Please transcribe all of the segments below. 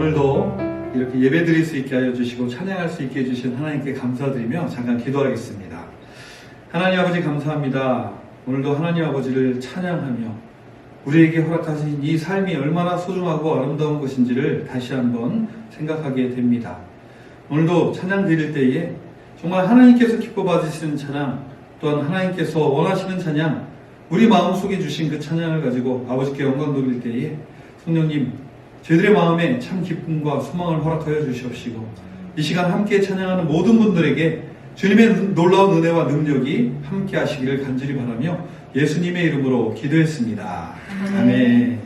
오늘도 이렇게 예배 드릴 수 있게 하여 주시고 찬양할 수 있게 해주신 하나님께 감사드리며 잠깐 기도하겠습니다. 하나님 아버지 감사합니다. 오늘도 하나님 아버지를 찬양하며 우리에게 허락하신 이 삶이 얼마나 소중하고 아름다운 것인지를 다시 한번 생각하게 됩니다. 오늘도 찬양 드릴 때에 정말 하나님께서 기뻐 받으시는 찬양, 또한 하나님께서 원하시는 찬양, 우리 마음속에 주신 그 찬양을 가지고 아버지께 영광 돌릴 때에 성령님, 저희들의 마음에 참 기쁨과 소망을 허락하여 주시옵시고 이 시간 함께 찬양하는 모든 분들에게 주님의 놀라운 은혜와 능력이 함께 하시기를 간절히 바라며 예수님의 이름으로 기도했습니다. 아멘.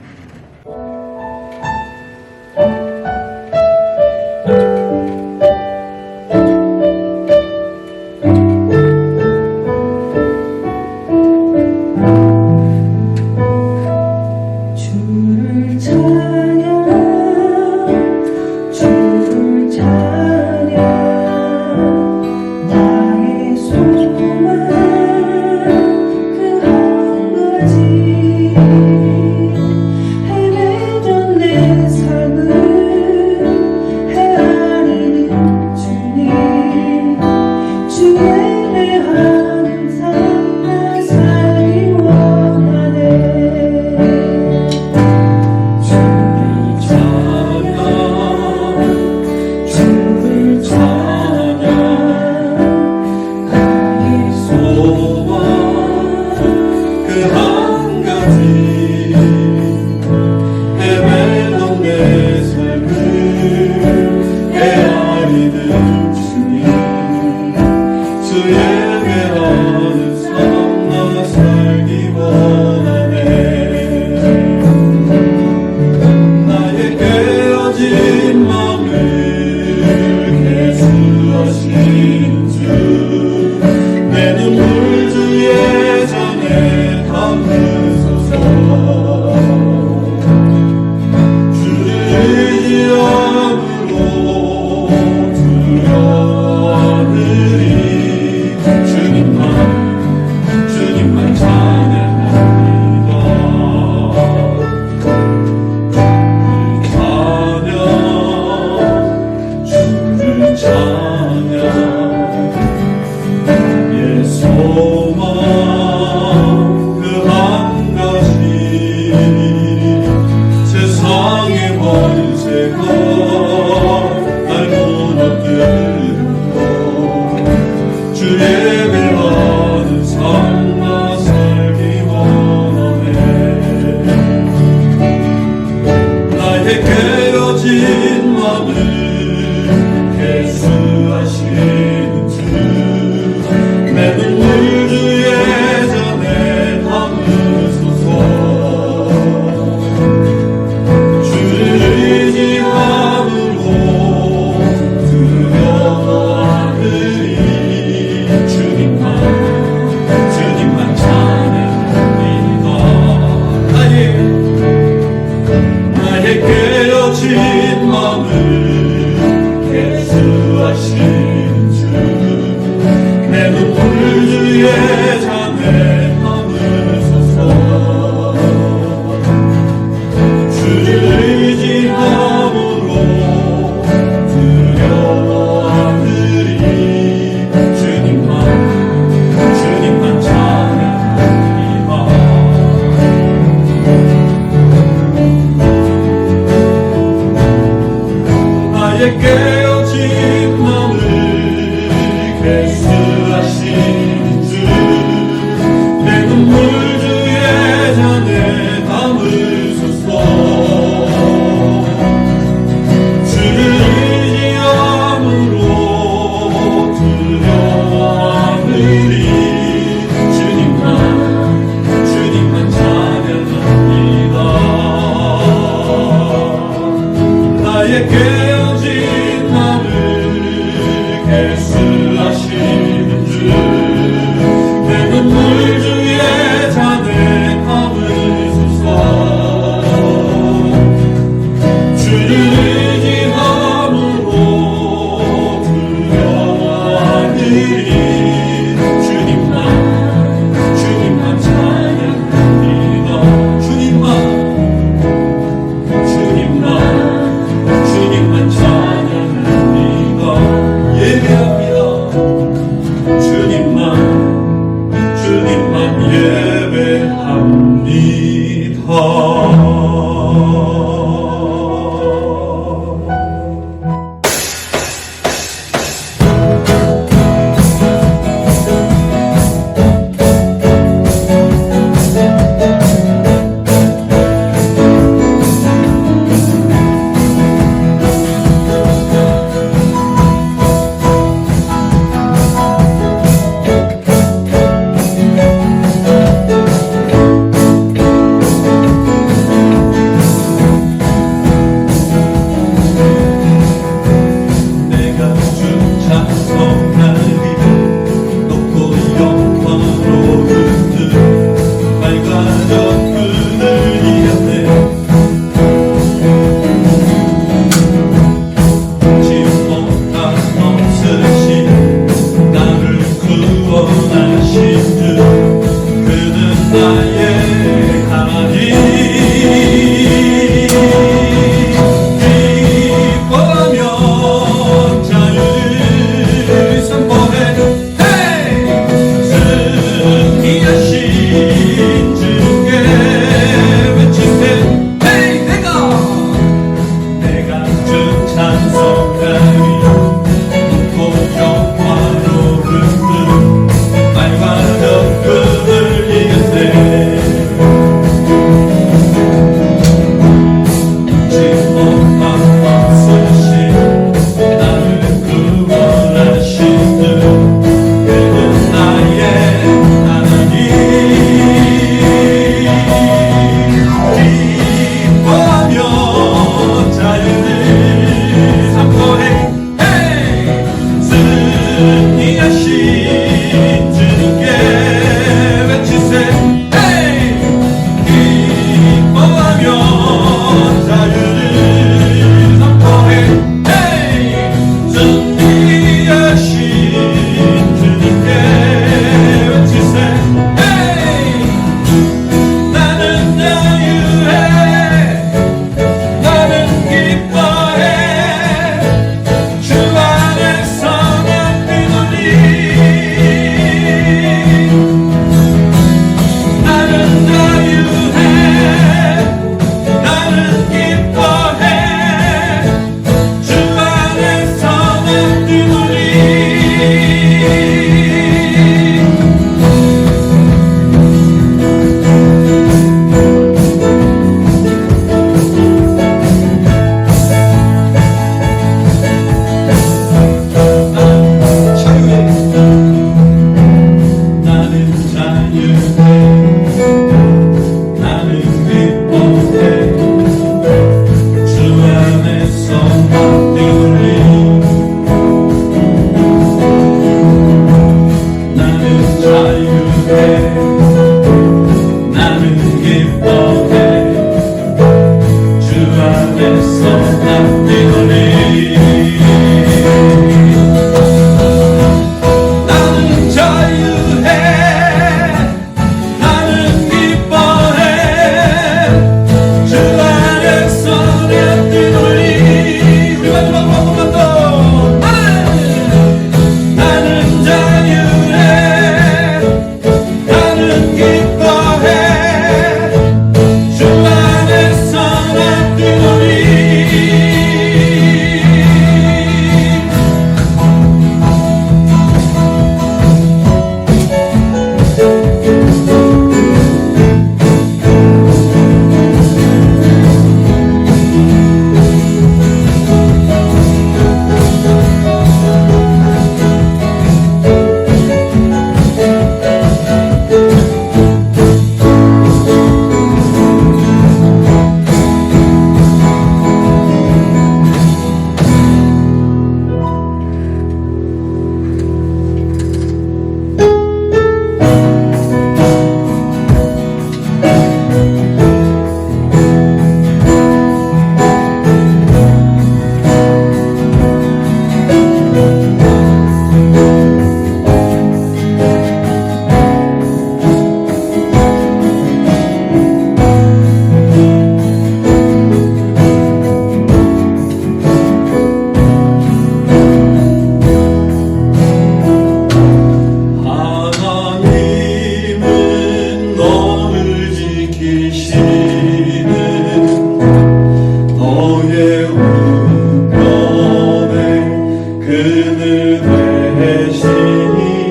계시니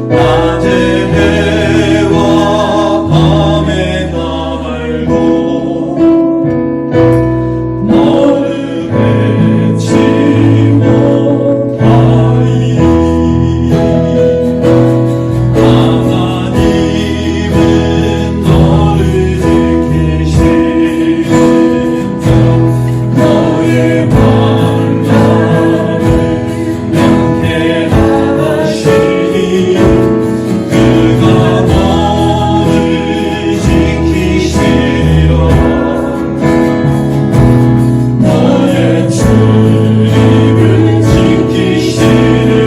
낮에 해와 밤에 나 말고 너를 외치 못하리 하나님은 너를 지키신다 너의 만남을 명쾌하시니 그가 너를 지키시려 너의 출입을 지키시려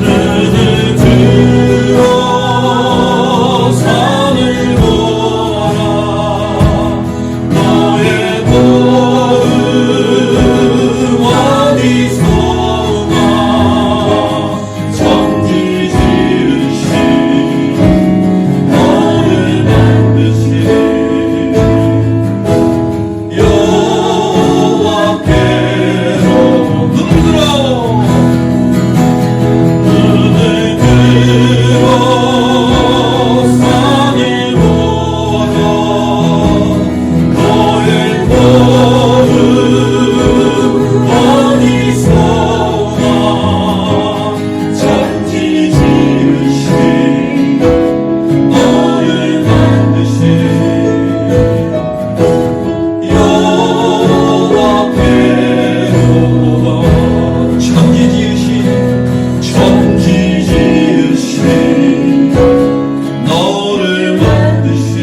눈을 들어 산을 보아라 너의 도움 어디 소가 천지 지으신 너를 만드신 여호와께로 눈을 들어 산을 보아라 너의 도움 어디서나 천지 지으신 너를 만드신 여호와께로 천지 지으신 너를 만드신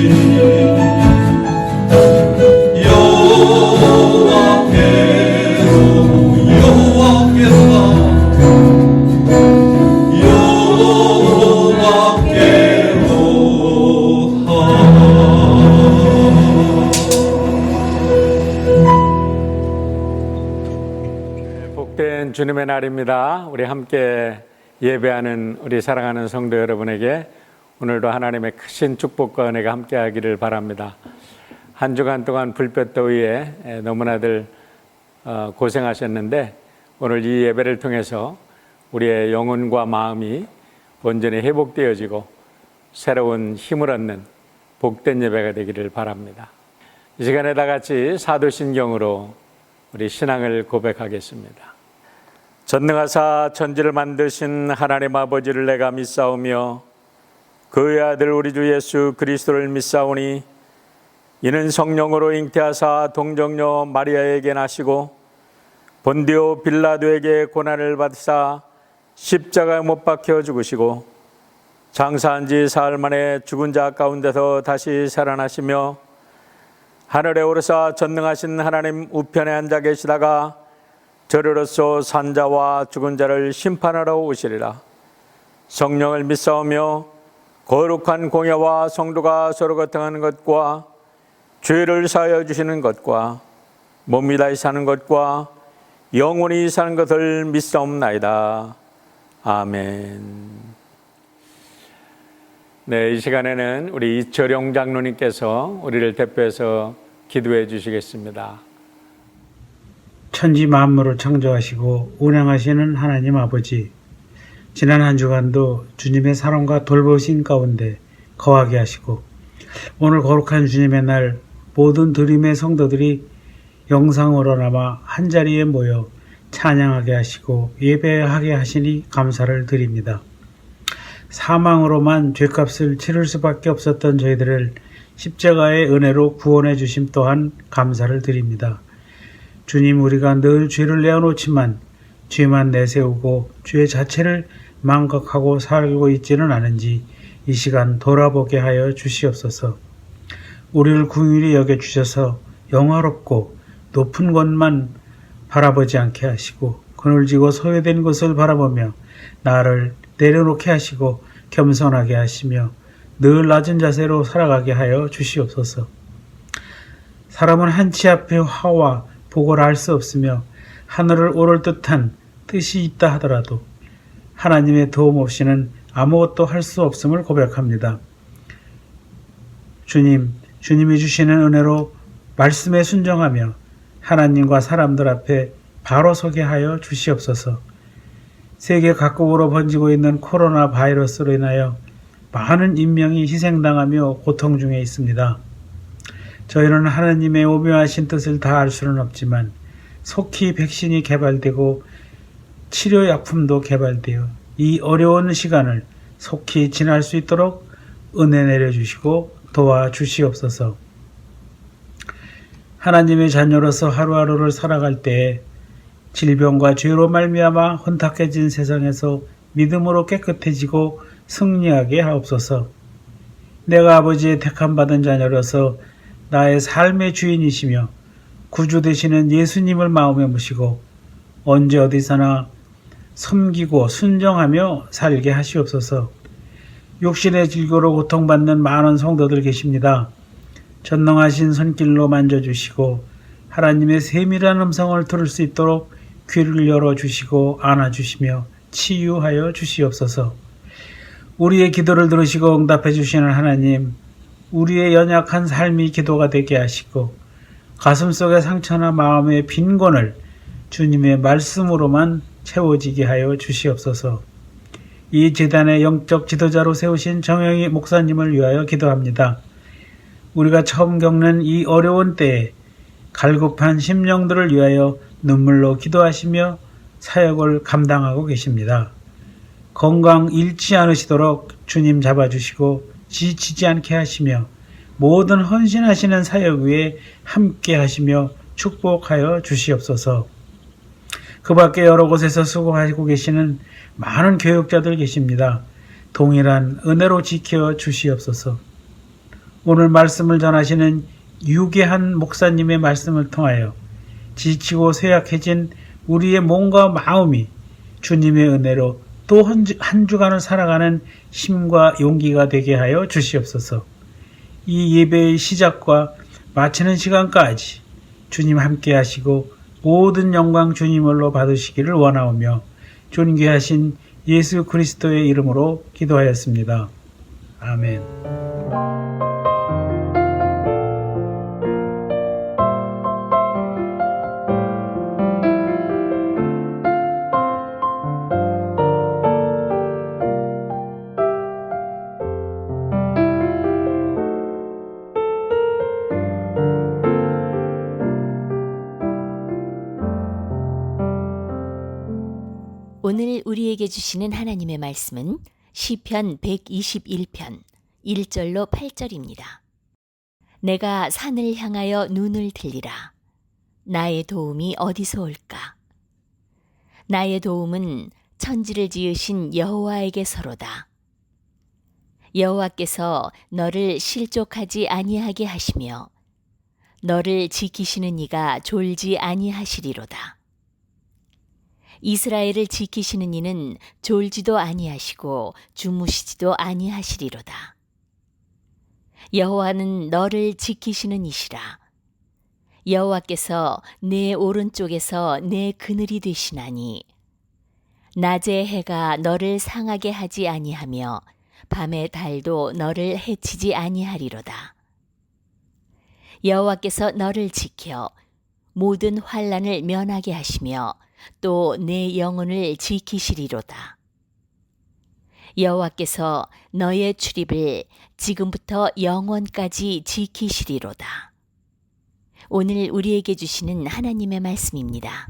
복된 주님의 날입니다. 우리 함께 예배하는 우리 사랑하는 성도 여러분에게 오늘도 하나님의 크신 축복과 은혜가 함께하기를 바랍니다. 한 주간 동안 불볕더위에 너무나들 고생하셨는데 오늘 이 예배를 통해서 우리의 영혼과 마음이 온전히 회복되어지고 새로운 힘을 얻는 복된 예배가 되기를 바랍니다. 이 시간에 다 같이 사도신경으로 우리 신앙을 고백하겠습니다. 전능하사 천지를 만드신 하나님 아버지를 내가 믿사오며 그의 아들 우리 주 예수 그리스도를 믿사오니 이는 성령으로 잉태하사 동정녀 마리아에게 나시고 본디오 빌라도에게 고난을 받으사 십자가에 못 박혀 죽으시고 장사한 지 사흘 만에 죽은 자 가운데서 다시 살아나시며 하늘에 오르사 전능하신 하나님 우편에 앉아 계시다가 저리로서 산자와 죽은 자를 심판하러 오시리라. 성령을 믿사오며 거룩한 공예와 성도가 서로 거통하는 것과 죄를 사하여 주시는 것과 몸이 다시 사는 것과 영원히 사는 것을 믿사옵나이다. 아멘. 네, 이 시간에는 우리 이철용 장로님께서 우리를 대표해서 기도해 주시겠습니다. 천지 만물을 창조하시고 운행하시는 하나님 아버지, 지난 한 주간도 주님의 사랑과 돌보신 가운데 거하게 하시고 오늘 거룩한 주님의 날 모든 드림의 성도들이 영상으로나마 한자리에 모여 찬양하게 하시고 예배하게 하시니 감사를 드립니다. 사망으로만 죄값을 치를 수밖에 없었던 저희들을 십자가의 은혜로 구원해 주심 또한 감사를 드립니다. 주님, 우리가 늘 죄를 내어놓지만 죄만 내세우고 죄 자체를 망각하고 살고 있지는 않은지 이 시간 돌아보게 하여 주시옵소서. 우리를 긍휼히 여겨주셔서 영화롭고 높은 것만 바라보지 않게 하시고 그늘지고 소외된 것을 바라보며 나를 내려놓게 하시고 겸손하게 하시며 늘 낮은 자세로 살아가게 하여 주시옵소서. 사람은 한치 앞에 화와 복을 알 수 없으며 하늘을 오를 듯한 뜻이 있다 하더라도 하나님의 도움 없이는 아무것도 할 수 없음을 고백합니다. 주님이 주시는 은혜로 말씀에 순종하며 하나님과 사람들 앞에 바로 서게 하여 주시옵소서. 세계 각국으로 번지고 있는 코로나 바이러스로 인하여 많은 인명이 희생당하며 고통 중에 있습니다. 저희는 하나님의 오묘하신 뜻을 다 알 수는 없지만 속히 백신이 개발되고 치료약품도 개발되어 이 어려운 시간을 속히 지날 수 있도록 은혜 내려주시고 도와주시옵소서. 하나님의 자녀로서 하루하루를 살아갈 때에 질병과 죄로 말미암아 혼탁해진 세상에서 믿음으로 깨끗해지고 승리하게 하옵소서. 내가 아버지의 택함받은 자녀로서 나의 삶의 주인이시며 구주 되시는 예수님을 마음에 모시고 언제 어디서나 섬기고 순정하며 살게 하시옵소서. 육신의 질고로 고통받는 많은 성도들 계십니다. 전능하신 손길로 만져주시고 하나님의 세밀한 음성을 들을 수 있도록 귀를 열어주시고 안아주시며 치유하여 주시옵소서. 우리의 기도를 들으시고 응답해 주시는 하나님, 우리의 연약한 삶이 기도가 되게 하시고 가슴속의 상처나 마음의 빈곤을 주님의 말씀으로만 채워지게 하여 주시옵소서. 이 재단의 영적 지도자로 세우신 정영희 목사님을 위하여 기도합니다. 우리가 처음 겪는 이 어려운 때에 갈급한 심령들을 위하여 눈물로 기도하시며 사역을 감당하고 계십니다. 건강 잃지 않으시도록 주님 잡아주시고 지치지 않게 하시며 모든 헌신하시는 사역 위에 함께 하시며 축복하여 주시옵소서. 그 밖에 여러 곳에서 수고하고 계시는 많은 교육자들 계십니다. 동일한 은혜로 지켜 주시옵소서. 오늘 말씀을 전하시는 유계한 목사님의 말씀을 통하여 지치고 쇠약해진 우리의 몸과 마음이 주님의 은혜로 또 한 주간을 살아가는 힘과 용기가 되게 하여 주시옵소서. 이 예배의 시작과 마치는 시간까지 주님 함께 하시고 모든 영광 주님으로 받으시기를 원하오며 존귀하신 예수 그리스도의 이름으로 기도하였습니다. 아멘. 오늘 우리에게 주시는 하나님의 말씀은 시편 121편 1절로 8절입니다. 내가 산을 향하여 눈을 들리라. 나의 도움이 어디서 올까? 나의 도움은 천지를 지으신 여호와에게서로다. 여호와께서 너를 실족하지 아니하게 하시며 너를 지키시는 이가 졸지 아니하시리로다. 이스라엘을 지키시는 이는 졸지도 아니하시고 주무시지도 아니하시리로다. 여호와는 너를 지키시는 이시라. 여호와께서 내 오른쪽에서 내 그늘이 되시나니 낮의 해가 너를 상하게 하지 아니하며 밤의 달도 너를 해치지 아니하리로다. 여호와께서 너를 지켜 모든 환난을 면하게 하시며 또 내 영혼을 지키시리로다. 여호와께서 너의 출입을 지금부터 영원까지 지키시리로다. 오늘 우리에게 주시는 하나님의 말씀입니다.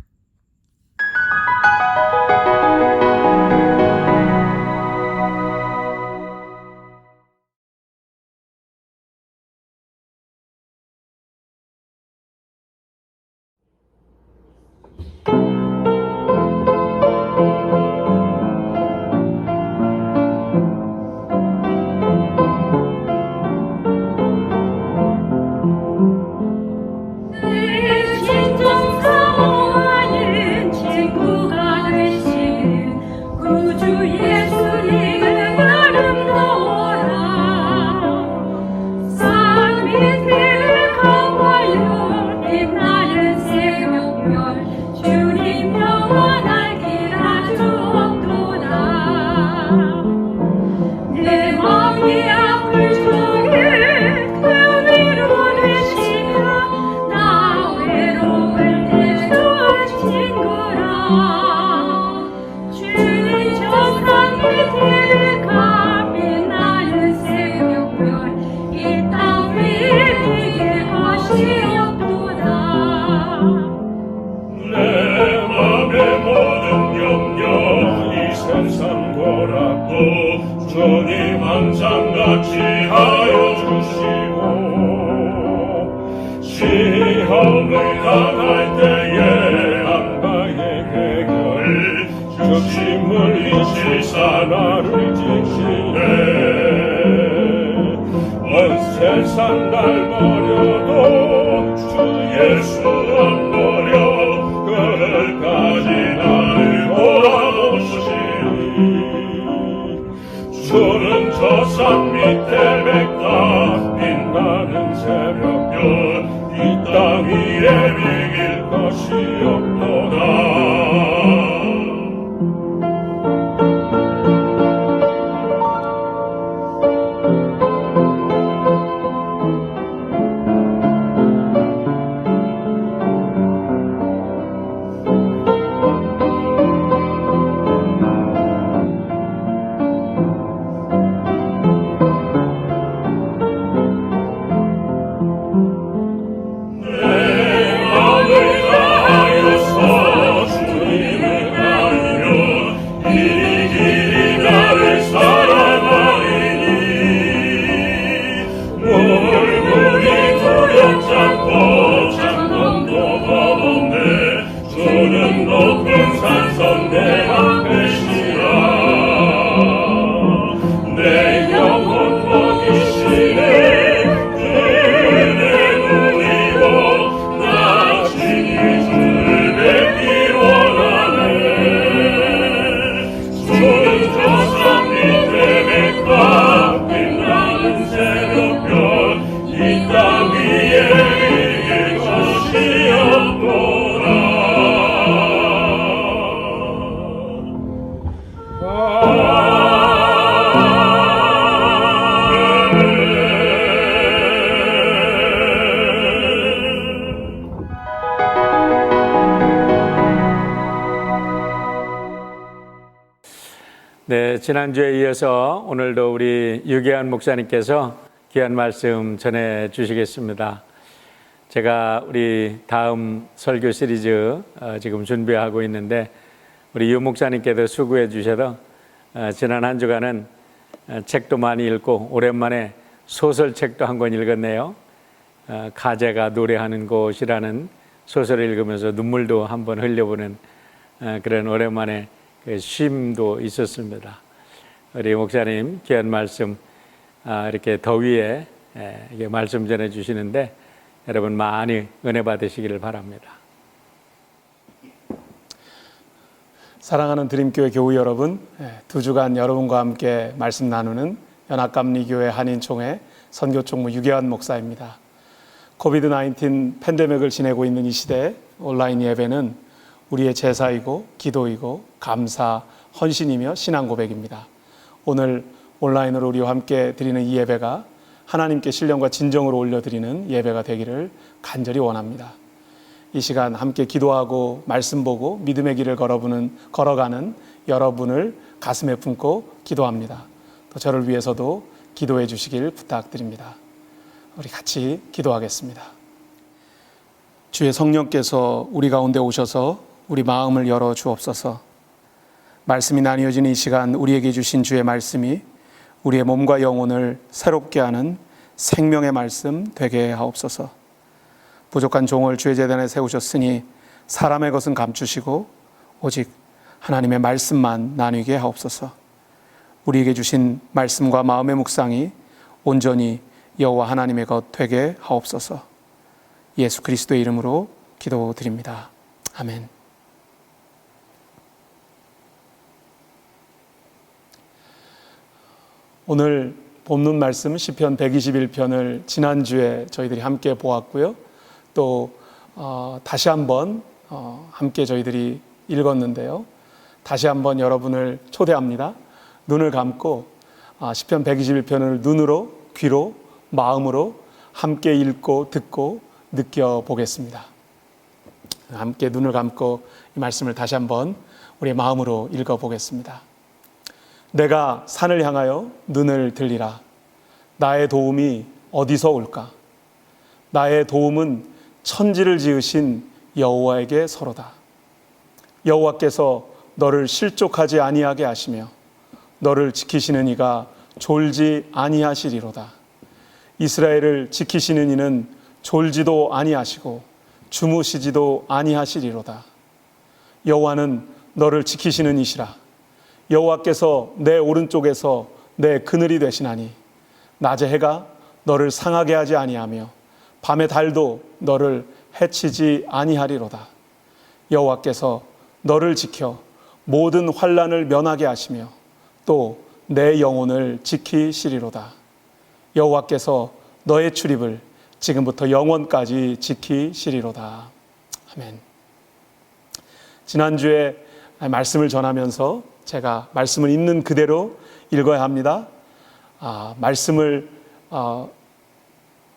내 심정 사모하여 욕심을 잊으사 나를 지키네. 온 세상 날 버려도 주 예수 안 버려 그날까지 나를 돌아보시리. 주는 저 산 밑에 백가 빛나는 새벽별 이 땅 위에 비길 것이 없도다. 네, 지난주에 이어서 오늘도 우리 유계환 목사님께서 귀한 말씀 전해 주시겠습니다. 제가 우리 다음 설교 시리즈 지금 준비하고 있는데 우리 유 목사님께도 수고해 주셔서 지난 한 주간은 책도 많이 읽고 오랜만에 소설책도 한 권 읽었네요. 가재가 노래하는 곳이라는 소설을 읽으면서 눈물도 한번 흘려보는 그런 오랜만에 쉼도 있었습니다. 우리 목사님 귀한 말씀 이렇게 더위에 말씀 전해 주시는데 여러분 많이 은혜 받으시기를 바랍니다. 사랑하는 드림교회 교우 여러분, 두 주간 여러분과 함께 말씀 나누는 연합감리교회 한인총회 선교총무 유계환 목사입니다. 코비드-19 팬데믹을 지내고 있는 이 시대 온라인 예배는 우리의 제사이고 기도이고 감사, 헌신이며 신앙 고백입니다. 오늘 온라인으로 우리와 함께 드리는 이 예배가 하나님께 신령과 진정으로 올려드리는 예배가 되기를 간절히 원합니다. 이 시간 함께 기도하고 말씀 보고 믿음의 길을 걸어가는 여러분을 가슴에 품고 기도합니다. 또 저를 위해서도 기도해 주시길 부탁드립니다. 우리 같이 기도하겠습니다. 주의 성령께서 우리 가운데 오셔서 우리 마음을 열어 주옵소서. 말씀이 나뉘어진 이 시간 우리에게 주신 주의 말씀이 우리의 몸과 영혼을 새롭게 하는 생명의 말씀 되게 하옵소서. 부족한 종을 주의 제단에 세우셨으니 사람의 것은 감추시고 오직 하나님의 말씀만 나누게 하옵소서. 우리에게 주신 말씀과 마음의 묵상이 온전히 여호와 하나님의 것 되게 하옵소서. 예수 그리스도의 이름으로 기도드립니다. 아멘. 오늘 본문 말씀 시편 121편을 지난주에 저희들이 함께 보았고요. 또 다시 한번 함께 저희들이 읽었는데요. 다시 한번 여러분을 초대합니다. 눈을 감고 시편 121편을 눈으로, 귀로, 마음으로 함께 읽고 듣고 느껴보겠습니다. 함께 눈을 감고 이 말씀을 다시 한번 우리의 마음으로 읽어보겠습니다. 내가 산을 향하여 눈을 들리라. 나의 도움이 어디서 올까? 나의 도움은 천지를 지으신 여호와에게 서로다. 여호와께서 너를 실족하지 아니하게 하시며 너를 지키시는 이가 졸지 아니하시리로다. 이스라엘을 지키시는 이는 졸지도 아니하시고 주무시지도 아니하시리로다. 여호와는 너를 지키시는 이시라. 여호와께서 내 오른쪽에서 내 그늘이 되시나니 낮의 해가 너를 상하게 하지 아니하며 밤의 달도 너를 해치지 아니하리로다. 여호와께서 너를 지켜 모든 환난을 면하게 하시며 또 내 영혼을 지키시리로다. 여호와께서 너의 출입을 지금부터 영원까지 지키시리로다. 아멘. 지난주에 말씀을 전하면서 제가 말씀을 있는 그대로 읽어야 합니다. 말씀을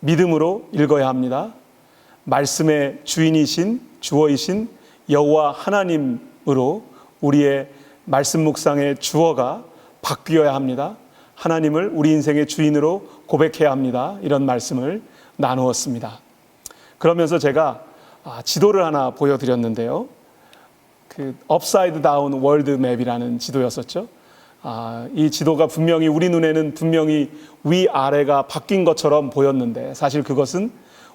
믿음으로 읽어야 합니다. 말씀의 주인이신 주어이신 여호와 하나님으로 우리의 말씀 묵상의 주어가 바뀌어야 합니다. 하나님을 우리 인생의 주인으로 고백해야 합니다. 이런 말씀을 나누었습니다. 그러면서 제가 지도를 하나 보여드렸는데요. 그 업사이드 다운 월드 맵이라는 지도였었죠. 이 지도가 분명히 우리 눈에는 분명히 위아래가 바뀐 것처럼 보였는데 사실 그것은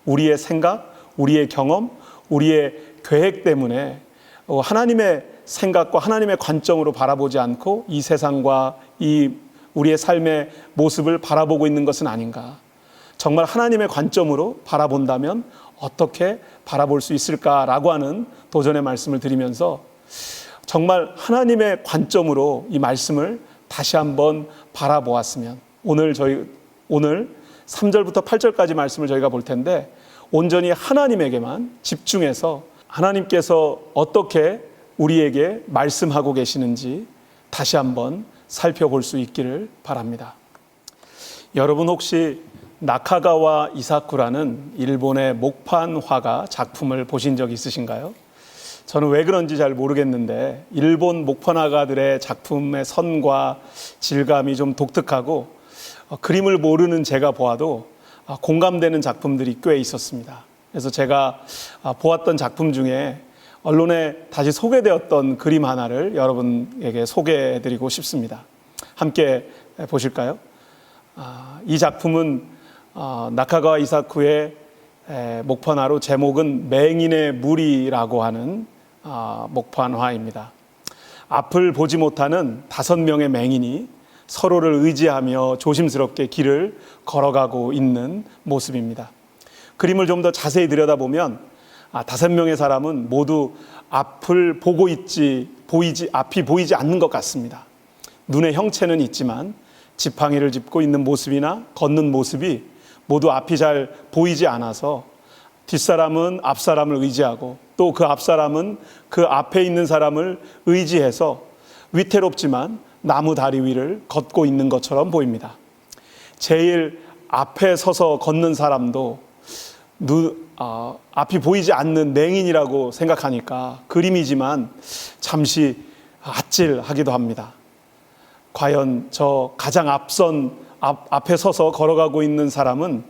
우리의 생각, 우리의 경험, 우리의 계획 때문에 하나님의 생각과 하나님의 관점으로 바라보지 않고 이 세상과 이 우리의 삶의 모습을 바라보고 있는 것은 아닌가. 정말 하나님의 관점으로 바라본다면 어떻게 바라볼 수 있을까라고 하는 도전의 말씀을 드리면서 정말 하나님의 관점으로 이 말씀을 다시 한번 바라보았으면 오늘 3절부터 8절까지 말씀을 저희가 볼 텐데 온전히 하나님에게만 집중해서 하나님께서 어떻게 우리에게 말씀하고 계시는지 다시 한번 살펴볼 수 있기를 바랍니다. 여러분 혹시 나카가와 이사쿠라는 일본의 목판화가 작품을 보신 적 있으신가요? 저는 왜 그런지 잘 모르겠는데 일본 목판화가들의 작품의 선과 질감이 좀 독특하고 그림을 모르는 제가 보아도 공감되는 작품들이 꽤 있었습니다. 그래서 제가 보았던 작품 중에 언론에 다시 소개되었던 그림 하나를 여러분에게 소개해드리고 싶습니다. 함께 보실까요? 이 작품은 나카가와 이사쿠의 목판화로 제목은 맹인의 무리라고 하는 목판화입니다. 앞을 보지 못하는 5명의 맹인이 서로를 의지하며 조심스럽게 길을 걸어가고 있는 모습입니다. 그림을 좀 더 자세히 들여다보면 5명의 사람은 모두 앞을 보고 앞이 보이지 않는 것 같습니다. 눈의 형체는 있지만 지팡이를 짚고 있는 모습이나 걷는 모습이 모두 앞이 잘 보이지 않아서 뒷사람은 앞사람을 의지하고 또 그 앞사람은 그 앞에 있는 사람을 의지해서 위태롭지만 나무 다리 위를 걷고 있는 것처럼 보입니다. 제일 앞에 서서 걷는 사람도 앞이 보이지 않는 맹인이라고 생각하니까 그림이지만 잠시 아찔하기도 합니다. 과연 저 가장 앞에 서서 걸어가고 있는 사람은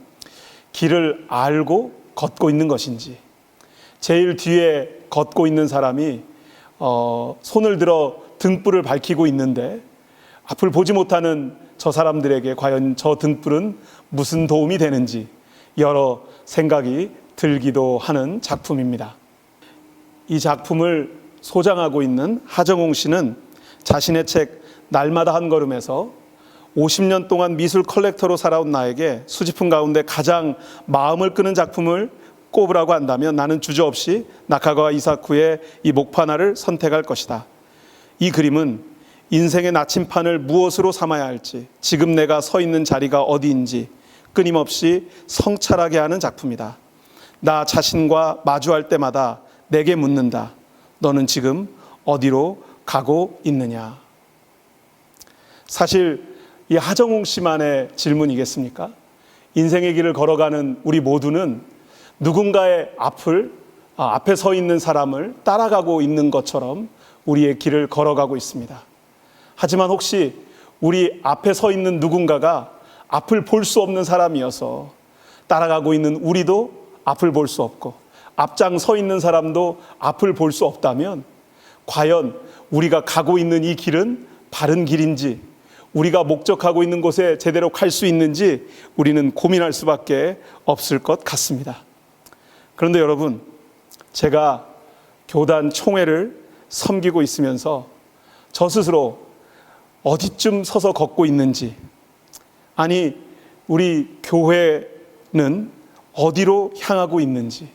길을 알고 걷고 있는 것인지, 제일 뒤에 걷고 있는 사람이 손을 들어 등불을 밝히고 있는데 앞을 보지 못하는 저 사람들에게 과연 저 등불은 무슨 도움이 되는지 여러 생각이 들기도 하는 작품입니다. 이 작품을 소장하고 있는 하정웅 씨는 자신의 책 날마다 한 걸음에서 50년 동안 미술 컬렉터로 살아온 나에게 수집품 가운데 가장 마음을 끄는 작품을 꼽으라고 한다면 나는 주저없이 나카가와 이사쿠의 이 목판화를 선택할 것이다. 이 그림은 인생의 나침판을 무엇으로 삼아야 할지, 지금 내가 서 있는 자리가 어디인지 끊임없이 성찰하게 하는 작품이다. 나 자신과 마주할 때마다 내게 묻는다. 너는 지금 어디로 가고 있느냐? 사실 이 하정웅 씨만의 질문이겠습니까? 인생의 길을 걸어가는 우리 모두는 누군가의 앞에 서 있는 사람을 따라가고 있는 것처럼 우리의 길을 걸어가고 있습니다. 하지만 혹시 우리 앞에 서 있는 누군가가 앞을 볼 수 없는 사람이어서 따라가고 있는 우리도 앞을 볼 수 없고 앞장 서 있는 사람도 앞을 볼 수 없다면 과연 우리가 가고 있는 이 길은 바른 길인지, 우리가 목적하고 있는 곳에 제대로 갈 수 있는지 우리는 고민할 수밖에 없을 것 같습니다. 그런데 여러분, 제가 교단 총회를 섬기고 있으면서 저 스스로 어디쯤 서서 걷고 있는지, 아니 우리 교회는 어디로 향하고 있는지,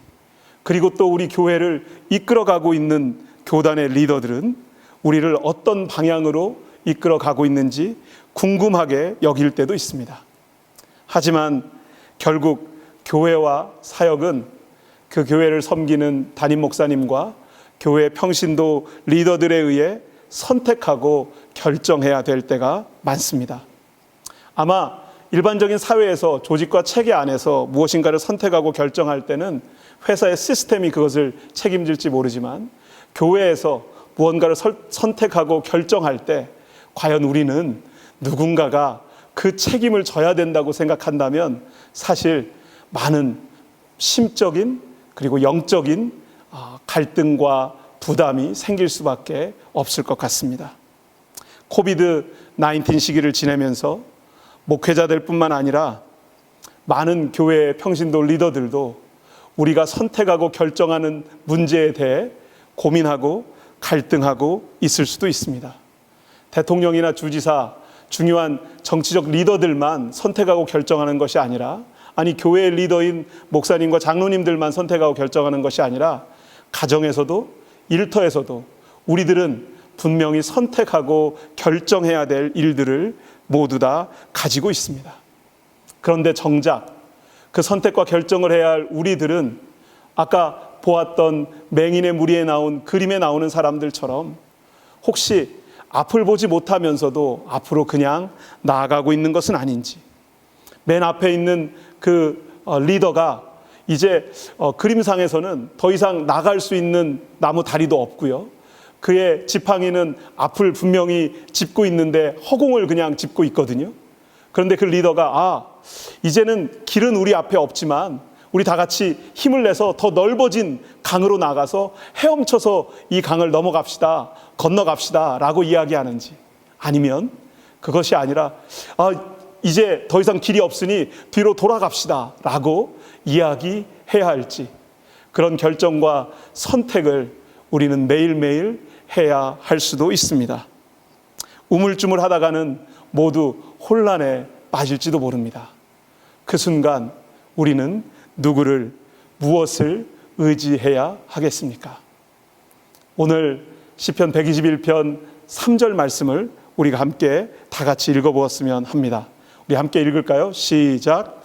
그리고 또 우리 교회를 이끌어가고 있는 교단의 리더들은 우리를 어떤 방향으로 이끌어가고 있는지 궁금하게 여길 때도 있습니다. 하지만 결국 교회와 사역은 그 교회를 섬기는 담임 목사님과 교회 평신도 리더들에 의해 선택하고 결정해야 될 때가 많습니다. 아마 일반적인 사회에서 조직과 체계 안에서 무엇인가를 선택하고 결정할 때는 회사의 시스템이 그것을 책임질지 모르지만, 교회에서 무언가를 선택하고 결정할 때 과연 우리는 누군가가 그 책임을 져야 된다고 생각한다면 사실 많은 심적인 그리고 영적인 갈등과 부담이 생길 수밖에 없을 것 같습니다. 코비드-19 시기를 지내면서 목회자들 뿐만 아니라 많은 교회의 평신도 리더들도 우리가 선택하고 결정하는 문제에 대해 고민하고 갈등하고 있을 수도 있습니다. 대통령이나 주지사, 중요한 정치적 리더들만 선택하고 결정하는 것이 아니라, 아니 교회의 리더인 목사님과 장로님들만 선택하고 결정하는 것이 아니라 가정에서도 일터에서도 우리들은 분명히 선택하고 결정해야 될 일들을 모두 다 가지고 있습니다. 그런데 정작 그 선택과 결정을 해야 할 우리들은 아까 보았던 맹인의 무리에 나온 그림에 나오는 사람들처럼 혹시 앞을 보지 못하면서도 앞으로 그냥 나아가고 있는 것은 아닌지, 맨 앞에 있는 그 리더가 이제 그림상에서는 더 이상 나갈 수 있는 나무 다리도 없고요, 그의 지팡이는 앞을 분명히 짚고 있는데 허공을 그냥 짚고 있거든요. 그런데 그 리더가 이제는 길은 우리 앞에 없지만 우리 다 같이 힘을 내서 더 넓어진 강으로 나가서 헤엄쳐서 이 강을 넘어갑시다, 건너갑시다 라고 이야기하는지, 아니면 그것이 아니라 이제 더 이상 길이 없으니 뒤로 돌아갑시다 라고 이야기해야 할지, 그런 결정과 선택을 우리는 매일매일 해야 할 수도 있습니다. 우물쭈물 하다가는 모두 혼란에 빠질지도 모릅니다. 그 순간 우리는 누구를, 무엇을 의지해야 하겠습니까? 오늘 시편 121편 3절 말씀을 우리가 함께 다 같이 읽어보았으면 합니다. 우리 함께 읽을까요? 시작.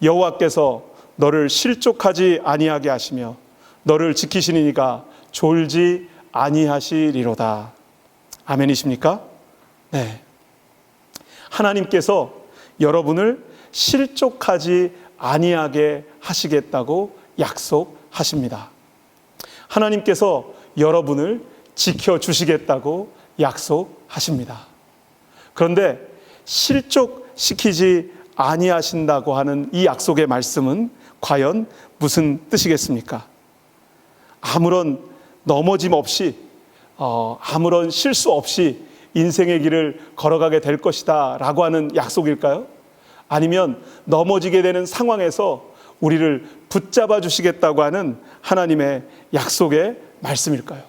여호와께서 너를 실족하지 아니하게 하시며 너를 지키시니가 졸지 아니하시리로다. 아멘이십니까? 네. 하나님께서 여러분을 실족하지 아니하게 하시겠다고 약속하십니다. 하나님께서 여러분을 지켜주시겠다고 약속하십니다. 그런데 실족시키지 아니하신다고 하는 이 약속의 말씀은 과연 무슨 뜻이겠습니까? 아무런 넘어짐 없이, 아무런 실수 없이 인생의 길을 걸어가게 될 것이다 라고 하는 약속일까요? 아니면 넘어지게 되는 상황에서 우리를 붙잡아 주시겠다고 하는 하나님의 약속의 말씀일까요?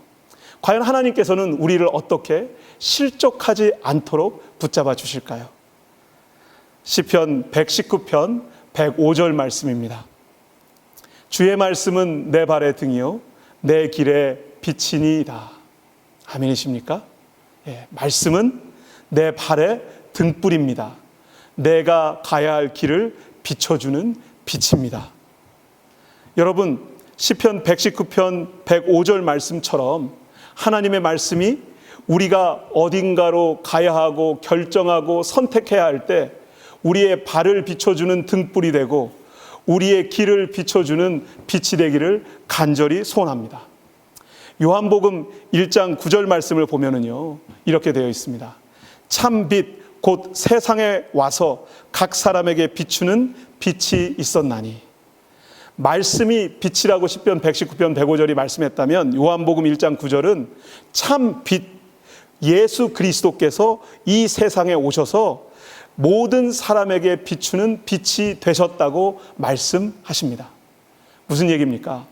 과연 하나님께서는 우리를 어떻게 실족하지 않도록 붙잡아 주실까요? 시편 119편 105절 말씀입니다. 주의 말씀은 내 발의 등이요 내 길의 빛이니이다. 아멘이십니까? 예, 말씀은 내 발의 등불입니다. 내가 가야 할 길을 비춰주는 빛입니다. 여러분, 시편 119편 105절 말씀처럼 하나님의 말씀이 우리가 어딘가로 가야 하고 결정하고 선택해야 할 때 우리의 발을 비춰주는 등불이 되고 우리의 길을 비춰주는 빛이 되기를 간절히 소원합니다. 요한복음 1장 9절 말씀을 보면은요, 이렇게 되어 있습니다. 참 빛 곧 세상에 와서 각 사람에게 비추는 빛이 있었나니. 말씀이 빛이라고 시편 119편 105절이 말씀했다면 요한복음 1장 9절은 참 빛 예수 그리스도께서 이 세상에 오셔서 모든 사람에게 비추는 빛이 되셨다고 말씀하십니다. 무슨 얘기입니까?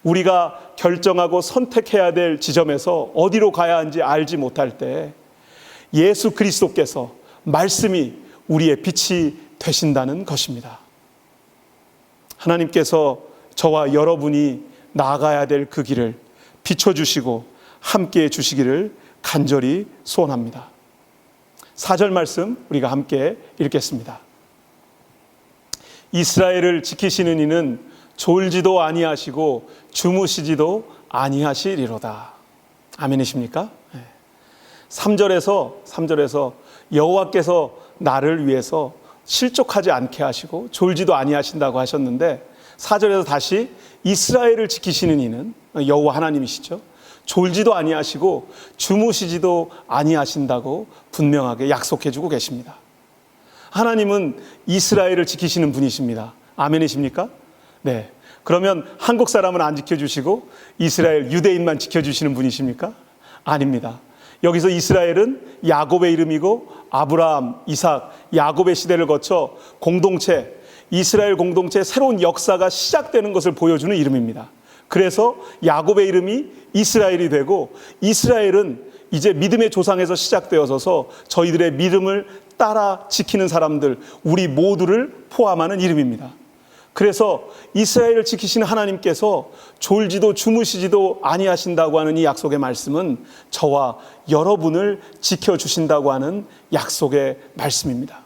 우리가 결정하고 선택해야 될 지점에서 어디로 가야 하는지 알지 못할 때 예수 그리스도께서 말씀이 우리의 빛이 되신다는 것입니다. 하나님께서 저와 여러분이 나아가야 될 그 길을 비춰주시고 함께해 주시기를 간절히 소원합니다. 4절 말씀 우리가 함께 읽겠습니다. 이스라엘을 지키시는 이는 졸지도 아니하시고 주무시지도 아니하시리로다. 아멘이십니까? 3절에서 여호와께서 나를 위해서 실족하지 않게 하시고 졸지도 아니하신다고 하셨는데 4절에서 다시 이스라엘을 지키시는 이는 여호와 하나님이시죠. 졸지도 아니하시고 주무시지도 아니하신다고 분명하게 약속해 주고 계십니다. 하나님은 이스라엘을 지키시는 분이십니다. 아멘이십니까? 네. 그러면 한국 사람은 안 지켜주시고 이스라엘 유대인만 지켜주시는 분이십니까? 아닙니다. 여기서 이스라엘은 야곱의 이름이고 아브라함, 이삭, 야곱의 시대를 거쳐 공동체, 이스라엘 공동체의 새로운 역사가 시작되는 것을 보여주는 이름입니다. 그래서 야곱의 이름이 이스라엘이 되고 이스라엘은 이제 믿음의 조상에서 시작되어서 저희들의 믿음을 따라 지키는 사람들, 우리 모두를 포함하는 이름입니다. 그래서 이스라엘을 지키시는 하나님께서 졸지도 주무시지도 아니하신다고 하는 이 약속의 말씀은 저와 여러분을 지켜주신다고 하는 약속의 말씀입니다.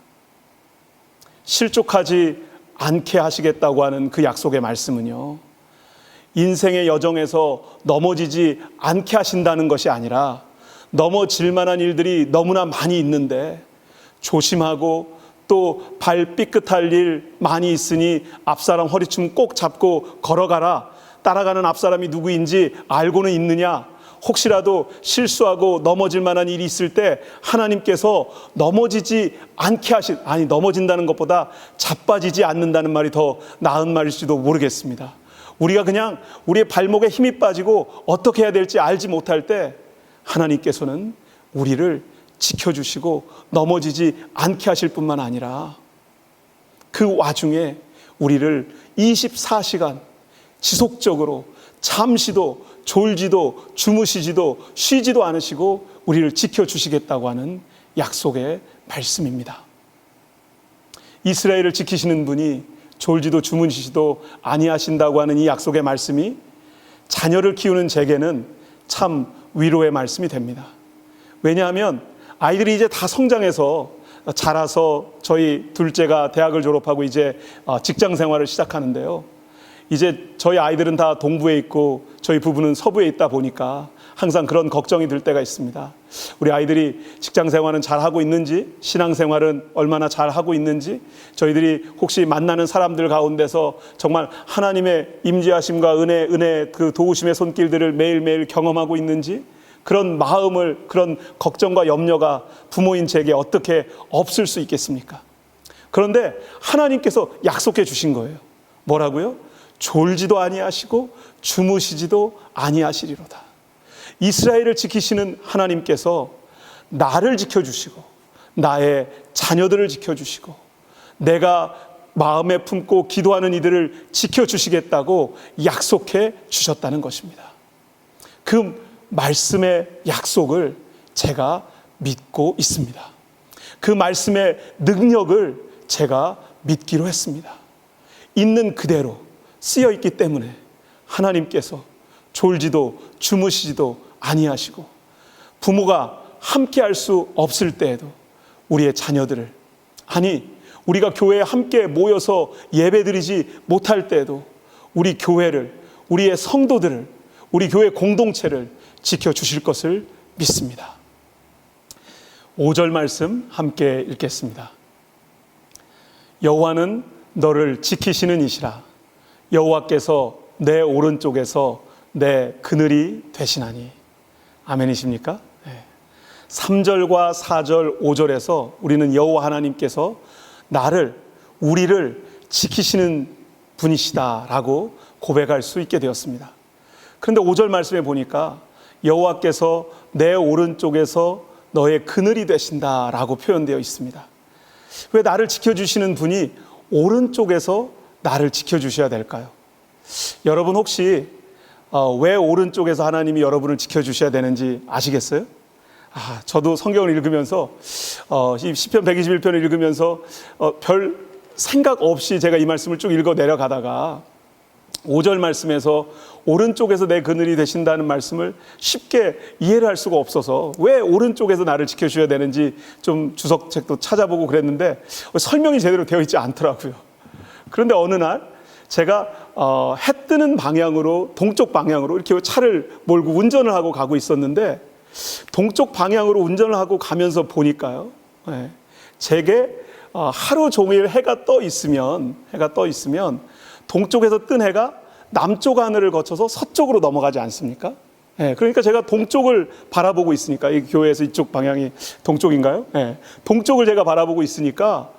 실족하지 않게 하시겠다고 하는 그 약속의 말씀은요, 인생의 여정에서 넘어지지 않게 하신다는 것이 아니라 넘어질 만한 일들이 너무나 많이 있는데 조심하고 또 발 삐끗할 일 많이 있으니 앞사람 허리춤 꼭 잡고 걸어가라. 따라가는 앞사람이 누구인지 알고는 있느냐? 혹시라도 실수하고 넘어질 만한 일이 있을 때 하나님께서 넘어지지 않게 넘어진다는 것보다 자빠지지 않는다는 말이 더 나은 말일지도 모르겠습니다. 우리가 그냥 우리의 발목에 힘이 빠지고 어떻게 해야 될지 알지 못할 때 하나님께서는 우리를 지켜주시고 넘어지지 않게 하실 뿐만 아니라 그 와중에 우리를 24시간 지속적으로 잠시도 졸지도 주무시지도 쉬지도 않으시고 우리를 지켜주시겠다고 하는 약속의 말씀입니다. 이스라엘을 지키시는 분이 졸지도 주무시지도 아니하신다고 하는 이 약속의 말씀이 자녀를 키우는 제게는 참 위로의 말씀이 됩니다. 왜냐하면 아이들이 이제 다 성장해서 자라서 저희 둘째가 대학을 졸업하고 이제 직장 생활을 시작하는데요. 이제 저희 아이들은 다 동부에 있고 저희 부부는 서부에 있다 보니까 항상 그런 걱정이 들 때가 있습니다. 우리 아이들이 직장 생활은 잘하고 있는지, 신앙 생활은 얼마나 잘하고 있는지, 저희들이 혹시 만나는 사람들 가운데서 정말 하나님의 임재하심과 은혜 그 도우심의 손길들을 매일매일 경험하고 있는지, 그런 마음을, 그런 걱정과 염려가 부모인 제게 어떻게 없을 수 있겠습니까? 그런데 하나님께서 약속해 주신 거예요. 뭐라고요? 졸지도 아니하시고 주무시지도 아니하시리로다. 이스라엘을 지키시는 하나님께서 나를 지켜주시고 나의 자녀들을 지켜주시고 내가 마음에 품고 기도하는 이들을 지켜주시겠다고 약속해 주셨다는 것입니다. 그 말씀의 약속을 제가 믿고 있습니다. 그 말씀의 능력을 제가 믿기로 했습니다. 있는 그대로 쓰여 있기 때문에 하나님께서 졸지도 주무시지도 아니하시고 부모가 함께 할 수 없을 때에도 우리의 자녀들을, 아니 우리가 교회에 함께 모여서 예배드리지 못할 때에도 우리 교회를, 우리의 성도들을, 우리 교회 공동체를 지켜주실 것을 믿습니다. 5절 말씀 함께 읽겠습니다. 여호와는 너를 지키시는 이시라. 여호와께서 내 오른쪽에서 내 그늘이 되시나니. 아멘이십니까? 3절과 4절, 5절에서 우리는 여호와 하나님께서 우리를 지키시는 분이시다라고 고백할 수 있게 되었습니다. 그런데 5절 말씀에 보니까 여호와께서 내 오른쪽에서 너의 그늘이 되신다라고 표현되어 있습니다. 왜 나를 지켜주시는 분이 오른쪽에서 나를 지켜주셔야 될까요? 여러분 혹시 왜 오른쪽에서 하나님이 여러분을 지켜주셔야 되는지 아시겠어요? 저도 성경을 읽으면서 시편 121편을 읽으면서 별 생각 없이 제가 이 말씀을 쭉 읽어 내려가다가 5절 말씀에서 오른쪽에서 내 그늘이 되신다는 말씀을 쉽게 이해를 할 수가 없어서 왜 오른쪽에서 나를 지켜주셔야 되는지 좀 주석책도 찾아보고 그랬는데 설명이 제대로 되어 있지 않더라고요. 그런데 어느 날 제가 해 뜨는 방향으로, 동쪽 방향으로 이렇게 차를 몰고 운전을 하고 가고 있었는데 동쪽 방향으로 운전을 하고 가면서 보니까요, 제게 하루 종일 해가 떠 있으면 동쪽에서 뜬 해가 남쪽 하늘을 거쳐서 서쪽으로 넘어가지 않습니까? 그러니까 제가 동쪽을 바라보고 있으니까, 이 교회에서 이쪽 방향이 동쪽인가요? 동쪽을 제가 바라보고 있으니까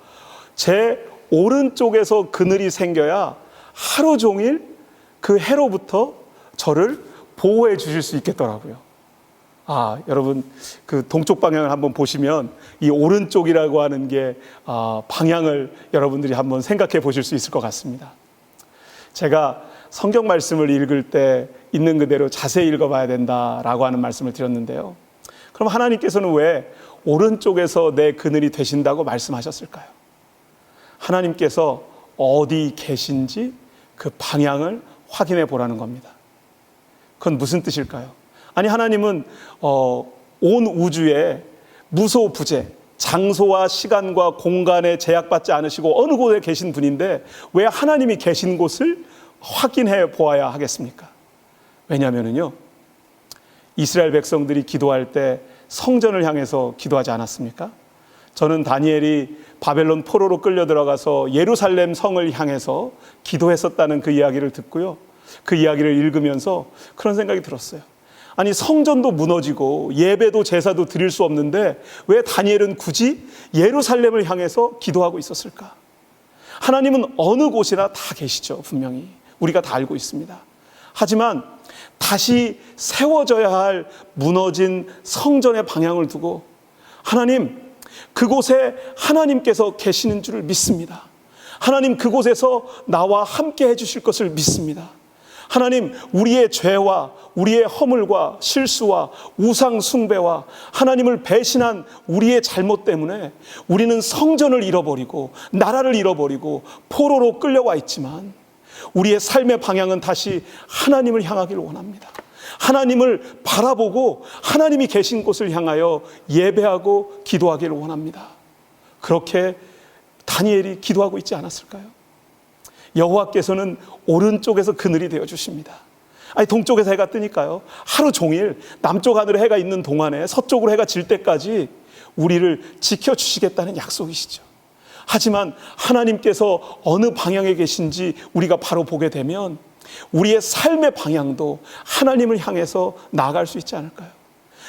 제 오른쪽에서 그늘이 생겨야 하루 종일 그 해로부터 저를 보호해 주실 수 있겠더라고요. 여러분, 그 동쪽 방향을 한번 보시면 이 오른쪽이라고 하는 게 방향을 여러분들이 한번 생각해 보실 수 있을 것 같습니다. 제가 성경 말씀을 읽을 때 있는 그대로 자세히 읽어봐야 된다라고 하는 말씀을 드렸는데요. 그럼 하나님께서는 왜 오른쪽에서 내 그늘이 되신다고 말씀하셨을까요? 하나님께서 어디 계신지 그 방향을 확인해 보라는 겁니다. 그건 무슨 뜻일까요? 아니, 하나님은 온 우주에 무소부재, 장소와 시간과 공간에 제약받지 않으시고 어느 곳에 계신 분인데 왜 하나님이 계신 곳을 확인해 보아야 하겠습니까? 왜냐하면요, 이스라엘 백성들이 기도할 때 성전을 향해서 기도하지 않았습니까? 저는 다니엘이 바벨론 포로로 끌려 들어가서 예루살렘 성을 향해서 기도했었다는 그 이야기를 듣고요, 그 이야기를 읽으면서 그런 생각이 들었어요. 아니, 성전도 무너지고 예배도 제사도 드릴 수 없는데 왜 다니엘은 굳이 예루살렘을 향해서 기도하고 있었을까? 하나님은 어느 곳이나 다 계시죠. 분명히 우리가 다 알고 있습니다. 하지만 다시 세워져야 할 무너진 성전의 방향을 두고 하나님, 그곳에 하나님께서 계시는 줄을 믿습니다. 하나님, 그곳에서 나와 함께 해주실 것을 믿습니다. 하나님, 우리의 죄와 우리의 허물과 실수와 우상 숭배와 하나님을 배신한 우리의 잘못 때문에 우리는 성전을 잃어버리고 나라를 잃어버리고 포로로 끌려와 있지만 우리의 삶의 방향은 다시 하나님을 향하기를 원합니다. 하나님을 바라보고 하나님이 계신 곳을 향하여 예배하고 기도하기를 원합니다. 그렇게 다니엘이 기도하고 있지 않았을까요? 여호와께서는 오른쪽에서 그늘이 되어 주십니다. 아니, 동쪽에서 해가 뜨니까요, 하루 종일 남쪽 하늘에 해가 있는 동안에 서쪽으로 해가 질 때까지 우리를 지켜주시겠다는 약속이시죠. 하지만 하나님께서 어느 방향에 계신지 우리가 바로 보게 되면 우리의 삶의 방향도 하나님을 향해서 나아갈 수 있지 않을까요?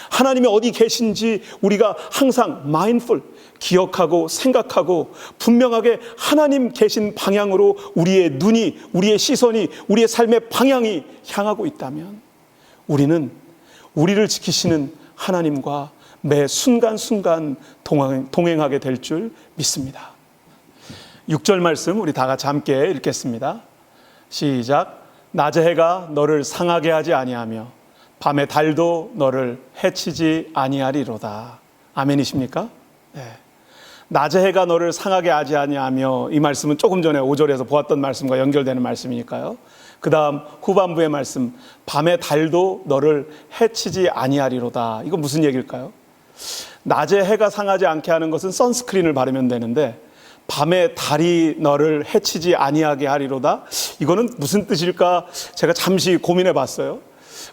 하나님이 어디 계신지 우리가 항상 mindful, 기억하고 생각하고 분명하게 하나님 계신 방향으로 우리의 눈이, 우리의 시선이, 우리의 삶의 방향이 향하고 있다면 우리는 우리를 지키시는 하나님과 매 순간순간 동행하게 될 줄 믿습니다. 6절 말씀 우리 다 같이 함께 읽겠습니다. 시작. 낮의 해가 너를 상하게 하지 아니하며 밤의 달도 너를 해치지 아니하리로다. 아멘이십니까? 네. 낮의 해가 너를 상하게 하지 아니하며, 이 말씀은 조금 전에 5절에서 보았던 말씀과 연결되는 말씀이니까요. 그 다음 후반부의 말씀, 밤의 달도 너를 해치지 아니하리로다. 이거 무슨 얘기일까요? 낮에 해가 상하지 않게 하는 것은 선스크린을 바르면 되는데 밤에 달이 너를 해치지 아니하게 하리로다. 이거는 무슨 뜻일까 제가 잠시 고민해 봤어요.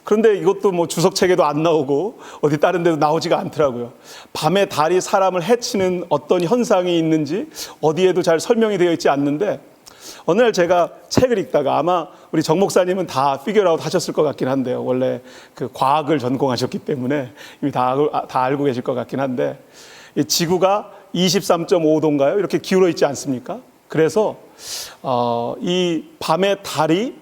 그런데 이것도 뭐 주석책에도 안 나오고 어디 다른 데도 나오지가 않더라고요. 밤에 달이 사람을 해치는 어떤 현상이 있는지 어디에도 잘 설명이 되어 있지 않는데, 어느 날 제가 책을 읽다가, 아마 우리 정 목사님은 다 피겨라웃 하셨을 것 같긴 한데요. 원래 그 과학을 전공하셨기 때문에 이미 다 알고 계실 것 같긴 한데, 이 지구가 23.5도인가요? 이렇게 기울어 있지 않습니까? 그래서 이 밤의 달이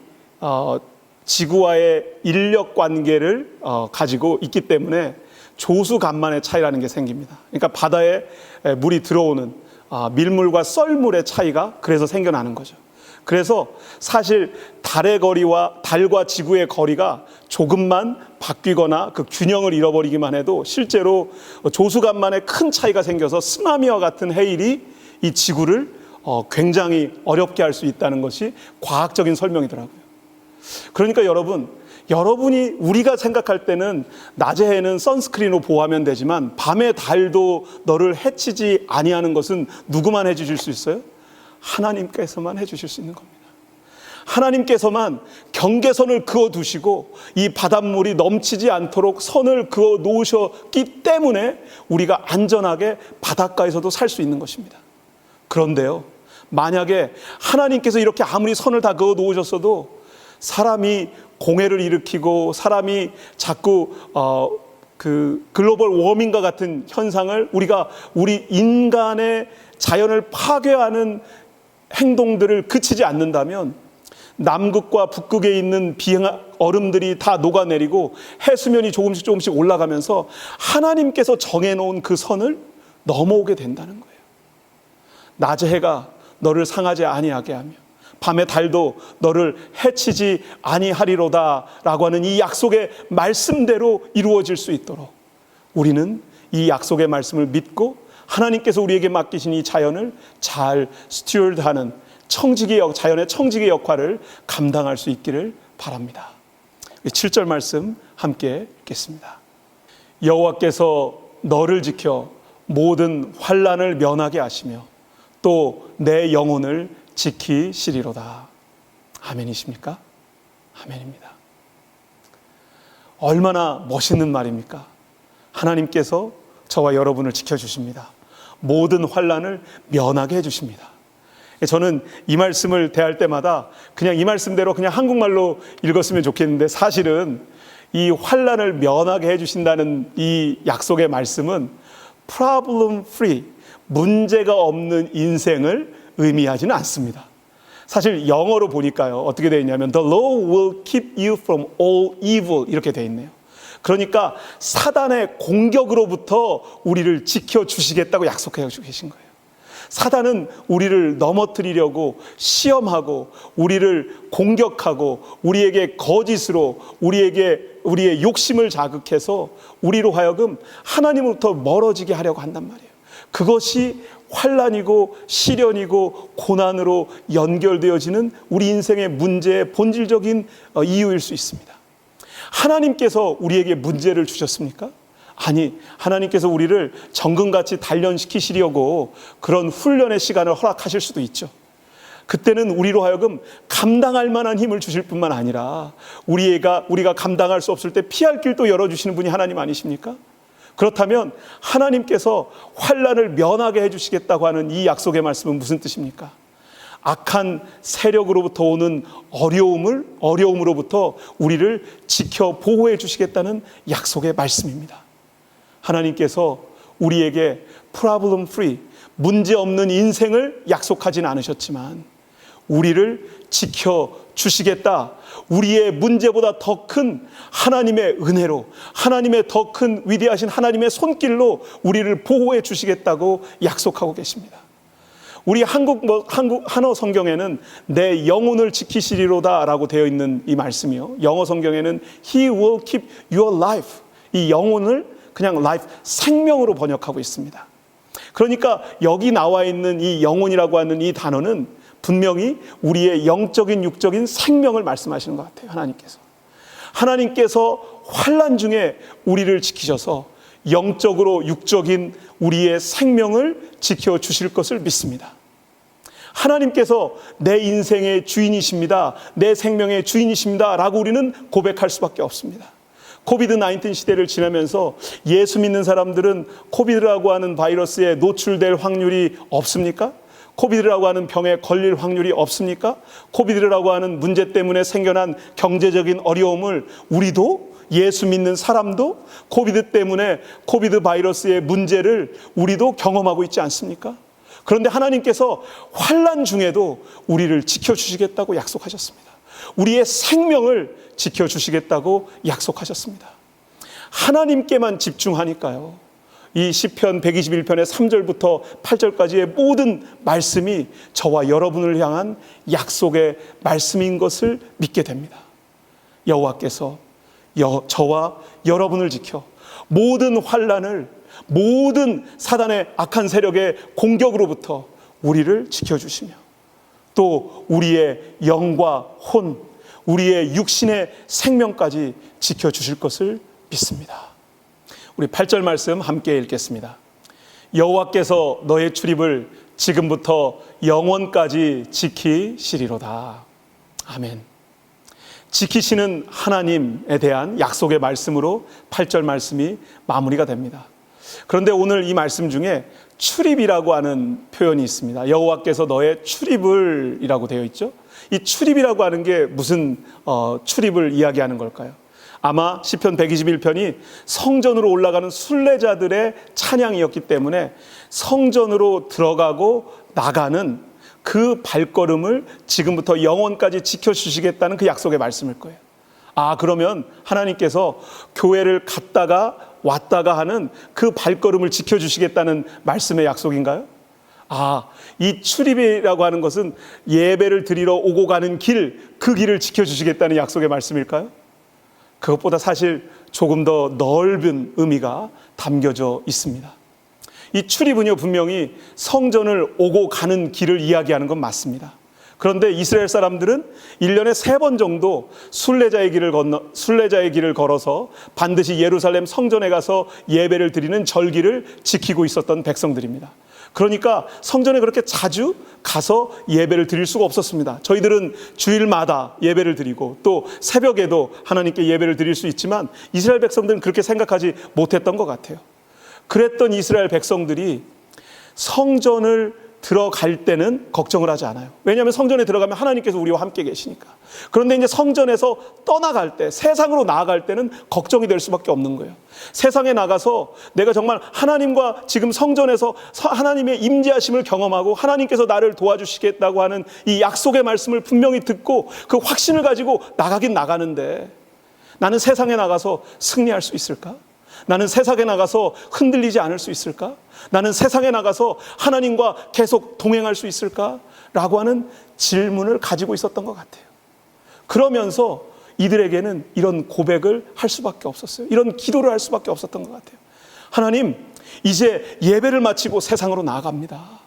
지구와의 인력 관계를 가지고 있기 때문에 조수간만의 차이라는 게 생깁니다. 그러니까 바다에 물이 들어오는 밀물과 썰물의 차이가 그래서 생겨나는 거죠. 그래서 사실 달과 지구의 거리가 조금만 바뀌거나 그 균형을 잃어버리기만 해도 실제로 조수간만에 큰 차이가 생겨서 쓰나미와 같은 해일이 이 지구를 굉장히 어렵게 할 수 있다는 것이 과학적인 설명이더라고요. 그러니까 여러분이 우리가 생각할 때는 낮의 해는 선스크린으로 보호하면 되지만 밤의 달도 너를 해치지 아니하는 것은 누구만 해주실 수 있어요? 하나님께서만 해주실 수 있는 겁니다. 하나님께서만 경계선을 그어두시고 이 바닷물이 넘치지 않도록 선을 그어 놓으셨기 때문에 우리가 안전하게 바닷가에서도 살 수 있는 것입니다. 그런데요, 만약에 하나님께서 이렇게 아무리 선을 다 그어 놓으셨어도 사람이 공해를 일으키고 사람이 자꾸 그 글로벌 워밍과 같은 현상을 우리 인간의 자연을 파괴하는 행동들을 그치지 않는다면 남극과 북극에 있는 얼음들이 다 녹아내리고 해수면이 조금씩 올라가면서 하나님께서 정해놓은 그 선을 넘어오게 된다는 거예요. 낮의 해가 너를 상하지 아니하게 하며 밤의 달도 너를 해치지 아니하리로다 라고 하는 이 약속의 말씀대로 이루어질 수 있도록 우리는 이 약속의 말씀을 믿고 하나님께서 우리에게 맡기신 이 자연을 잘 스튜어드하는 자연의 청지기 역할을 감당할 수 있기를 바랍니다. 7절 말씀 함께 읽겠습니다. 여호와께서 너를 지켜 모든 환난을 면하게 하시며 또 내 영혼을 지키시리로다. 아멘이십니까? 아멘입니다. 얼마나 멋있는 말입니까? 하나님께서 저와 여러분을 지켜주십니다. 모든 환난을 면하게 해주십니다. 저는 이 말씀을 대할 때마다 그냥 이 말씀대로 그냥 한국말로 읽었으면 좋겠는데 사실은 이 환난을 면하게 해주신다는 이 약속의 말씀은 problem free, 문제가 없는 인생을 의미하지는 않습니다. 사실 영어로 보니까요, 어떻게 되어 있냐면 The law will keep you from all evil 이렇게 되어 있네요. 그러니까 사단의 공격으로부터 우리를 지켜주시겠다고 약속해 주고 계신 거예요. 사단은 우리를 넘어뜨리려고 시험하고 우리를 공격하고 우리에게 거짓으로 우리의 욕심을 자극해서 우리로 하여금 하나님으로부터 멀어지게 하려고 한단 말이에요. 그것이 환난이고 시련이고 고난으로 연결되어지는 우리 인생의 문제의 본질적인 이유일 수 있습니다. 하나님께서 우리에게 문제를 주셨습니까? 아니, 하나님께서 우리를 정금같이 단련시키시려고 그런 훈련의 시간을 허락하실 수도 있죠. 그때는 우리로 하여금 감당할 만한 힘을 주실 뿐만 아니라 우리가 감당할 수 없을 때 피할 길도 열어주시는 분이 하나님 아니십니까? 그렇다면 하나님께서 환난을 면하게 해주시겠다고 하는 이 약속의 말씀은 무슨 뜻입니까? 악한 세력으로부터 오는 어려움으로부터 우리를 지켜 보호해 주시겠다는 약속의 말씀입니다. 하나님께서 우리에게 problem free, 문제 없는 인생을 약속하진 않으셨지만 우리를 지켜주시겠다. 우리의 문제보다 더 큰 하나님의 은혜로, 하나님의 더 큰 위대하신 하나님의 손길로 우리를 보호해 주시겠다고 약속하고 계십니다. 우리 한어 성경에는 내 영혼을 지키시리로다 라고 되어 있는 이 말씀이요, 영어 성경에는 He will keep your life, 이 영혼을 그냥 life, 생명으로 번역하고 있습니다. 그러니까 여기 나와 있는 이 영혼이라고 하는 이 단어는 분명히 우리의 영적인 육적인 생명을 말씀하시는 것 같아요. 하나님께서 환난 중에 우리를 지키셔서 영적으로 육적인 우리의 생명을 지켜주실 것을 믿습니다. 하나님께서 내 인생의 주인이십니다, 내 생명의 주인이십니다 라고 우리는 고백할 수밖에 없습니다. 코비드-19 시대를 지나면서 예수 믿는 사람들은 코비드라고 하는 바이러스에 노출될 확률이 없습니까? 코비드라고 하는 병에 걸릴 확률이 없습니까? 코비드라고 하는 문제 때문에 생겨난 경제적인 어려움을 우리도, 예수 믿는 사람도 코비드 때문에 코비드 바이러스의 문제를 우리도 경험하고 있지 않습니까? 그런데 하나님께서 환난 중에도 우리를 지켜주시겠다고 약속하셨습니다. 우리의 생명을 지켜주시겠다고 약속하셨습니다. 하나님께만 집중하니까요, 이 시편 121편의 3절부터 8절까지의 모든 말씀이 저와 여러분을 향한 약속의 말씀인 것을 믿게 됩니다. 여호와께서 저와 여러분을 지켜 모든 환난을, 모든 사단의 악한 세력의 공격으로부터 우리를 지켜주시며 또 우리의 영과 혼, 우리의 육신의 생명까지 지켜주실 것을 믿습니다. 우리 8절 말씀 함께 읽겠습니다. 여호와께서 너의 출입을 지금부터 영원까지 지키시리로다. 아멘. 지키시는 하나님에 대한 약속의 말씀으로 8절 말씀이 마무리가 됩니다. 그런데 오늘 이 말씀 중에 출입이라고 하는 표현이 있습니다. 여호와께서 너의 출입을 이라고 되어 있죠. 이 출입이라고 하는 게 무슨 출입을 이야기하는 걸까요? 아마 시편 121편이 성전으로 올라가는 순례자들의 찬양이었기 때문에 성전으로 들어가고 나가는 그 발걸음을 지금부터 영원까지 지켜주시겠다는 그 약속의 말씀일 거예요. 그러면 하나님께서 교회를 갔다가 왔다가 하는 그 발걸음을 지켜주시겠다는 말씀의 약속인가요? 이 출입이라고 하는 것은 예배를 드리러 오고 가는 길, 그 길을 지켜주시겠다는 약속의 말씀일까요? 그것보다 사실 조금 더 넓은 의미가 담겨져 있습니다. 이 출입은요, 분명히 성전을 오고 가는 길을 이야기하는 건 맞습니다. 그런데 이스라엘 사람들은 1년에 3번 정도 순례자의 길을 걸어서 반드시 예루살렘 성전에 가서 예배를 드리는 절기를 지키고 있었던 백성들입니다. 그러니까 성전에 그렇게 자주 가서 예배를 드릴 수가 없었습니다. 저희들은 주일마다 예배를 드리고 또 새벽에도 하나님께 예배를 드릴 수 있지만 이스라엘 백성들은 그렇게 생각하지 못했던 것 같아요. 그랬던 이스라엘 백성들이 성전을 들어갈 때는 걱정을 하지 않아요. 왜냐하면 성전에 들어가면 하나님께서 우리와 함께 계시니까. 그런데 이제 성전에서 떠나갈 때, 세상으로 나아갈 때는 걱정이 될 수밖에 없는 거예요. 세상에 나가서 내가 정말 하나님과 지금 성전에서 하나님의 임재하심을 경험하고 하나님께서 나를 도와주시겠다고 하는 이 약속의 말씀을 분명히 듣고 그 확신을 가지고 나가긴 나가는데 나는 세상에 나가서 승리할 수 있을까? 나는 세상에 나가서 흔들리지 않을 수 있을까? 나는 세상에 나가서 하나님과 계속 동행할 수 있을까? 라고 하는 질문을 가지고 있었던 것 같아요. 그러면서 이들에게는 이런 고백을 할 수밖에 없었어요. 이런 기도를 할 수밖에 없었던 것 같아요. 하나님, 이제 예배를 마치고 세상으로 나아갑니다.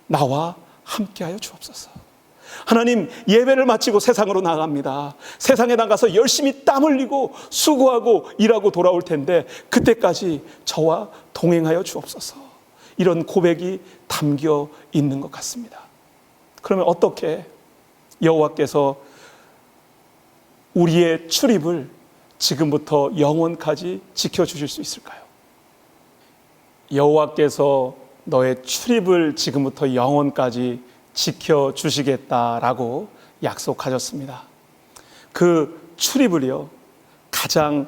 나와 함께하여 주옵소서. 하나님, 예배를 마치고 세상으로 나갑니다. 세상에 나가서 열심히 땀 흘리고 수고하고 일하고 돌아올 텐데 그때까지 저와 동행하여 주옵소서. 이런 고백이 담겨 있는 것 같습니다. 그러면 어떻게 여호와께서 우리의 출입을 지금부터 영원까지 지켜주실 수 있을까요? 여호와께서 너의 출입을 지금부터 영원까지 지켜주시겠다라고 약속하셨습니다. 그 출입을요, 가장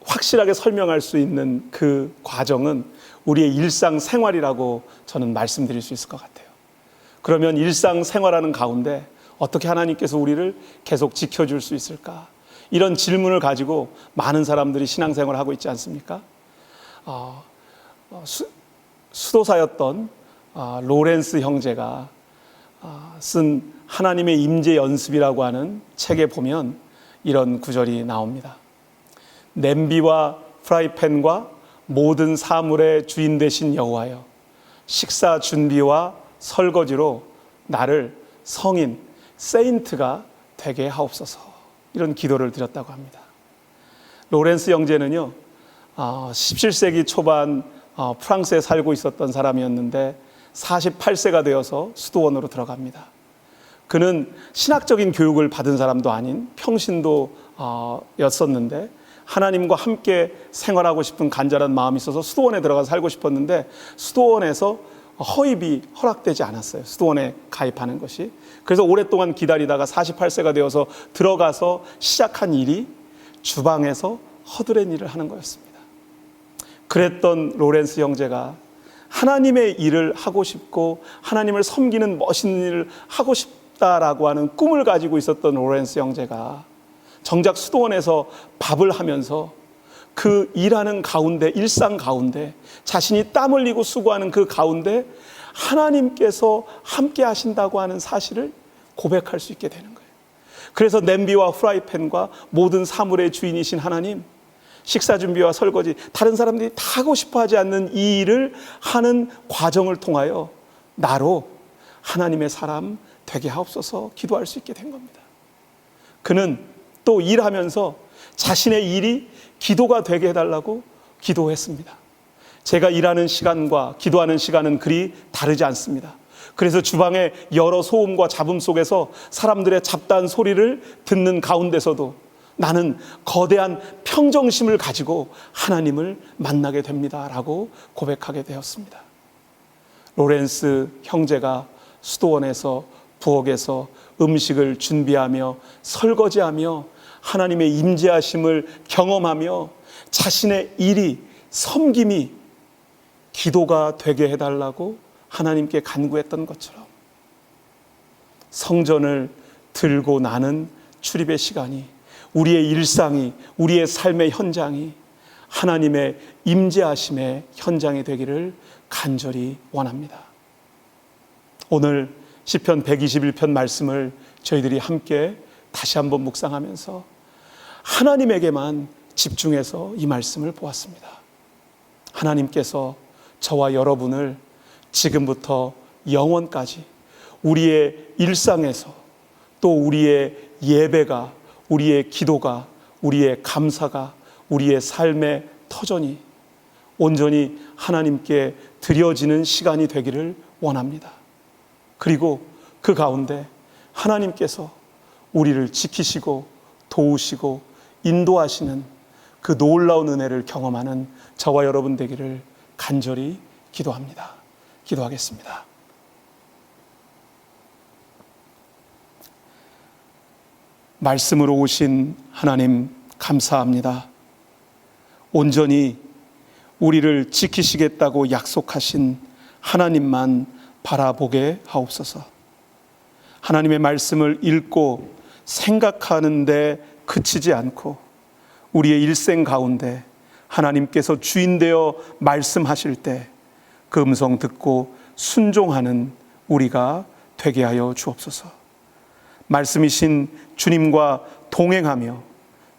확실하게 설명할 수 있는 그 과정은 우리의 일상생활이라고 저는 말씀드릴 수 있을 것 같아요. 그러면 일상생활하는 가운데 어떻게 하나님께서 우리를 계속 지켜줄 수 있을까? 이런 질문을 가지고 많은 사람들이 신앙생활을 하고 있지 않습니까? 수도사였던 로렌스 형제가 쓴 하나님의 임재 연습이라고 하는 책에 보면 이런 구절이 나옵니다. 냄비와 프라이팬과 모든 사물의 주인 되신 여호와여, 식사 준비와 설거지로 나를 성인, 세인트가 되게 하옵소서. 이런 기도를 드렸다고 합니다. 로렌스 형제는요, 17세기 초반 프랑스에 살고 있었던 사람이었는데 48세가 되어서 수도원으로 들어갑니다. 그는 신학적인 교육을 받은 사람도 아닌 평신도였었는데 하나님과 함께 생활하고 싶은 간절한 마음이 있어서 수도원에 들어가서 살고 싶었는데 수도원에서 허입이 허락되지 않았어요. 수도원에 가입하는 것이. 그래서 오랫동안 기다리다가 48세가 되어서 들어가서 시작한 일이 주방에서 허드렛 일을 하는 거였습니다. 그랬던 로렌스 형제가 하나님의 일을 하고 싶고 하나님을 섬기는 멋있는 일을 하고 싶다라고 하는 꿈을 가지고 있었던 로렌스 형제가 정작 수도원에서 밥을 하면서 그 일하는 가운데, 일상 가운데, 자신이 땀 흘리고 수고하는 그 가운데 하나님께서 함께 하신다고 하는 사실을 고백할 수 있게 되는 거예요. 그래서 냄비와 프라이팬과 모든 사물의 주인이신 하나님, 식사 준비와 설거지, 다른 사람들이 다 하고 싶어 하지 않는 이 일을 하는 과정을 통하여 나로 하나님의 사람 되게 하옵소서 기도할 수 있게 된 겁니다. 그는 또 일하면서 자신의 일이 기도가 되게 해달라고 기도했습니다. 제가 일하는 시간과 기도하는 시간은 그리 다르지 않습니다. 그래서 주방의 여러 소음과 잡음 속에서 사람들의 잡다한 소리를 듣는 가운데서도 나는 거대한 평정심을 가지고 하나님을 만나게 됩니다 라고 고백하게 되었습니다. 로렌스 형제가 수도원에서 부엌에서 음식을 준비하며 설거지하며 하나님의 임재하심을 경험하며 자신의 일이, 섬김이 기도가 되게 해달라고 하나님께 간구했던 것처럼 성전을 들고 나는 출입의 시간이, 우리의 일상이, 우리의 삶의 현장이 하나님의 임재하심의 현장이 되기를 간절히 원합니다. 오늘 시편 121편 말씀을 저희들이 함께 다시 한번 묵상하면서 하나님에게만 집중해서 이 말씀을 보았습니다. 하나님께서 저와 여러분을 지금부터 영원까지 우리의 일상에서 또 우리의 예배가, 우리의 기도가, 우리의 감사가, 우리의 삶의 터전이 온전히 하나님께 드려지는 시간이 되기를 원합니다. 그리고 그 가운데 하나님께서 우리를 지키시고 도우시고 인도하시는 그 놀라운 은혜를 경험하는 저와 여러분 되기를 간절히 기도합니다. 기도하겠습니다. 말씀으로 오신 하나님 감사합니다. 온전히 우리를 지키시겠다고 약속하신 하나님만 바라보게 하옵소서. 하나님의 말씀을 읽고 생각하는데 그치지 않고 우리의 일생 가운데 하나님께서 주인되어 말씀하실 때 그 음성 듣고 순종하는 우리가 되게 하여 주옵소서. 말씀이신 주님과 동행하며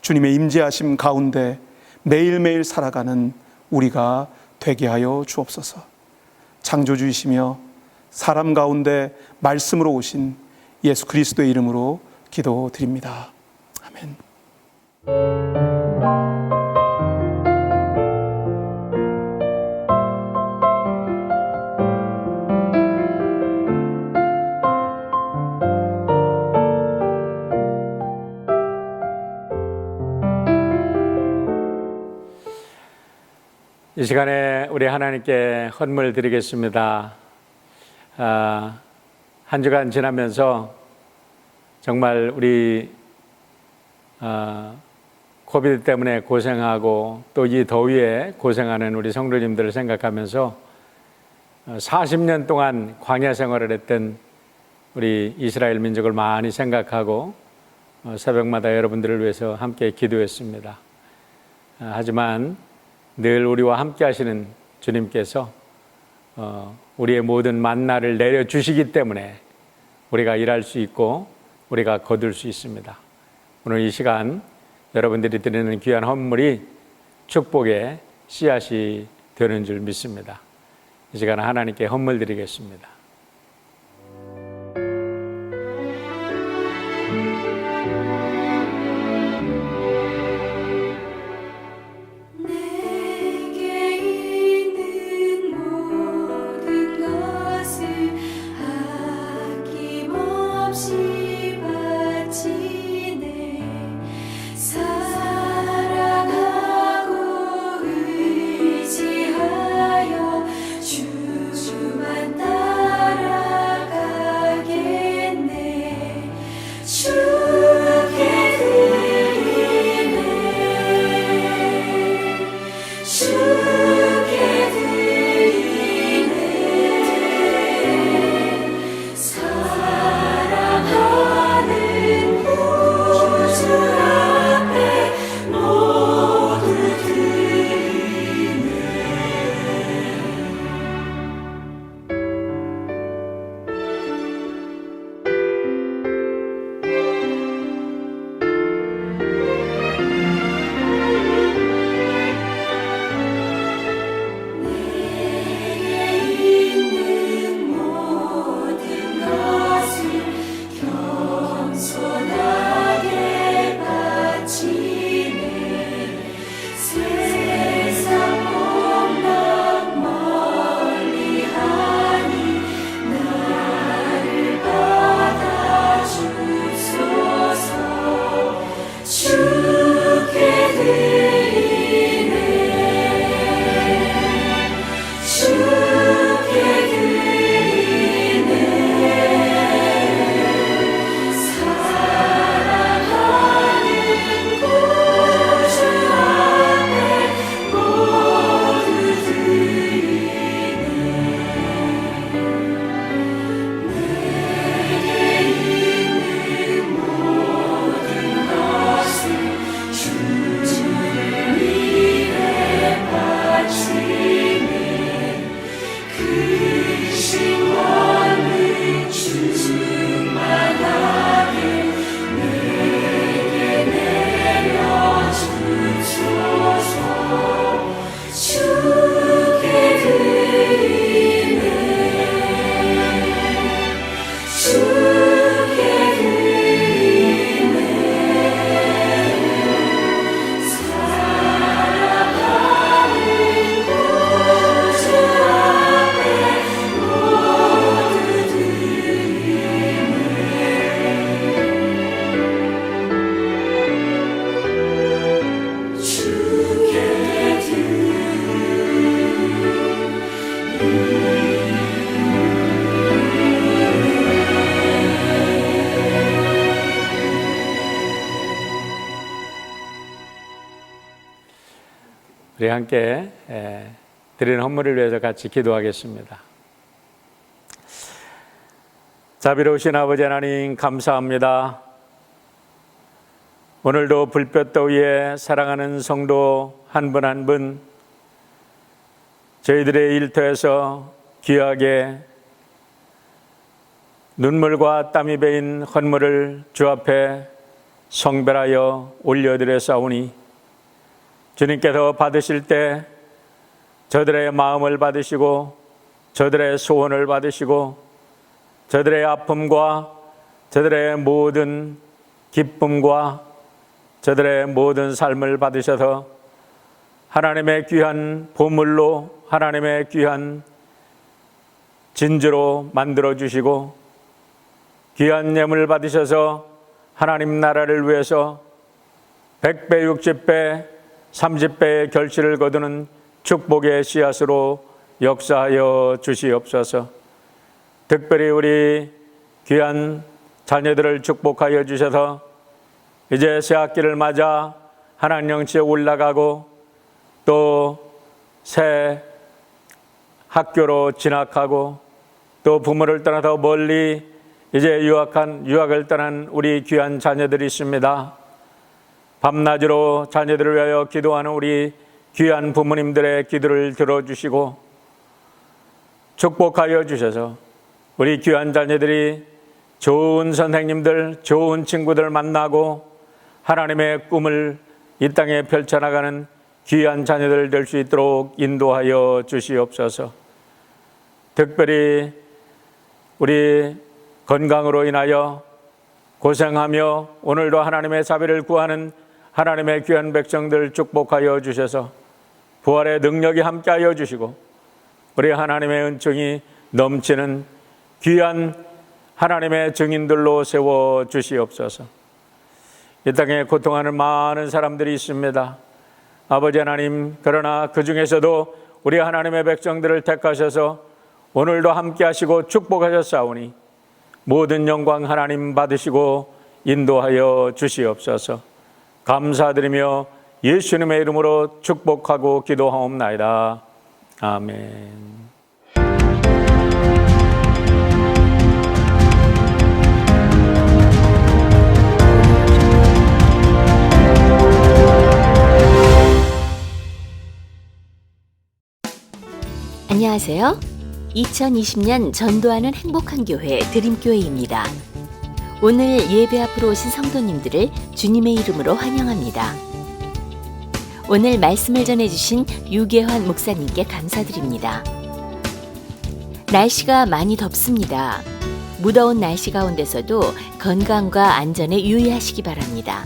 주님의 임재하심 가운데 매일매일 살아가는 우리가 되게 하여 주옵소서. 창조주이시며 사람 가운데 말씀으로 오신 예수 그리스도의 이름으로 기도드립니다. 아멘. 이 시간에 우리 하나님께 헌물 드리겠습니다. 한 주간 지나면서 정말 우리 코비드 때문에 고생하고 또 이 더위에 고생하는 우리 성도님들을 생각하면서 40년 동안 광야 생활을 했던 우리 이스라엘 민족을 많이 생각하고 새벽마다 여러분들을 위해서 함께 기도했습니다. 하지만 늘 우리와 함께 하시는 주님께서 우리의 모든 만나를 내려주시기 때문에 우리가 일할 수 있고 우리가 거둘 수 있습니다. 오늘 이 시간 여러분들이 드리는 귀한 헌물이 축복의 씨앗이 되는 줄 믿습니다. 이 시간 하나님께 헌물 드리겠습니다. 사랑하고 의지하여 주만 따라 우리 함께 드리는 헌물을 위해서 같이 기도하겠습니다. 자비로우신 아버지 하나님 감사합니다. 오늘도 불볕 더위에 사랑하는 성도 한 분 한 분 저희들의 일터에서 귀하게 눈물과 땀이 배인 헌물을 주 앞에 성별하여 올려드렸사오니 주님께서 받으실 때 저들의 마음을 받으시고 저들의 소원을 받으시고 저들의 아픔과 저들의 모든 기쁨과 저들의 모든 삶을 받으셔서 하나님의 귀한 보물로 하나님의 귀한 진주로 만들어 주시고 귀한 예물 받으셔서 하나님 나라를 위해서 100배, 60배, 30배의 결실을 거두는 축복의 씨앗으로 역사하여 주시옵소서. 특별히 우리 귀한 자녀들을 축복하여 주셔서 이제 새 학기를 맞아 하나님 영치에 올라가고 또 새 학교로 진학하고 또 부모를 떠나 더 멀리 이제 유학을 떠난 우리 귀한 자녀들이 있습니다. 밤낮으로 자녀들을 위하여 기도하는 우리 귀한 부모님들의 기도를 들어주시고 축복하여 주셔서 우리 귀한 자녀들이 좋은 선생님들, 좋은 친구들 만나고 하나님의 꿈을 이 땅에 펼쳐나가는 귀한 자녀들 될 수 있도록 인도하여 주시옵소서. 특별히 우리 건강으로 인하여 고생하며 오늘도 하나님의 자비를 구하는 하나님의 귀한 백성들 축복하여 주셔서 부활의 능력이 함께하여 주시고 우리 하나님의 은총이 넘치는 귀한 하나님의 증인들로 세워 주시옵소서. 이 땅에 고통하는 많은 사람들이 있습니다. 아버지 하나님, 그러나 그 중에서도 우리 하나님의 백성들을 택하셔서 오늘도 함께 하시고 축복하셨사오니 모든 영광 하나님 받으시고 인도하여 주시옵소서. 감사드리며 예수님의 이름으로 축복하고 기도하옵나이다. 아멘. 안녕하세요. 2020년 전도하는 행복한 교회 드림교회입니다. 오늘 예배 앞으로 오신 성도님들을 주님의 이름으로 환영합니다. 오늘 말씀을 전해주신 유계환 목사님께 감사드립니다. 날씨가 많이 덥습니다. 무더운 날씨 가운데서도 건강과 안전에 유의하시기 바랍니다.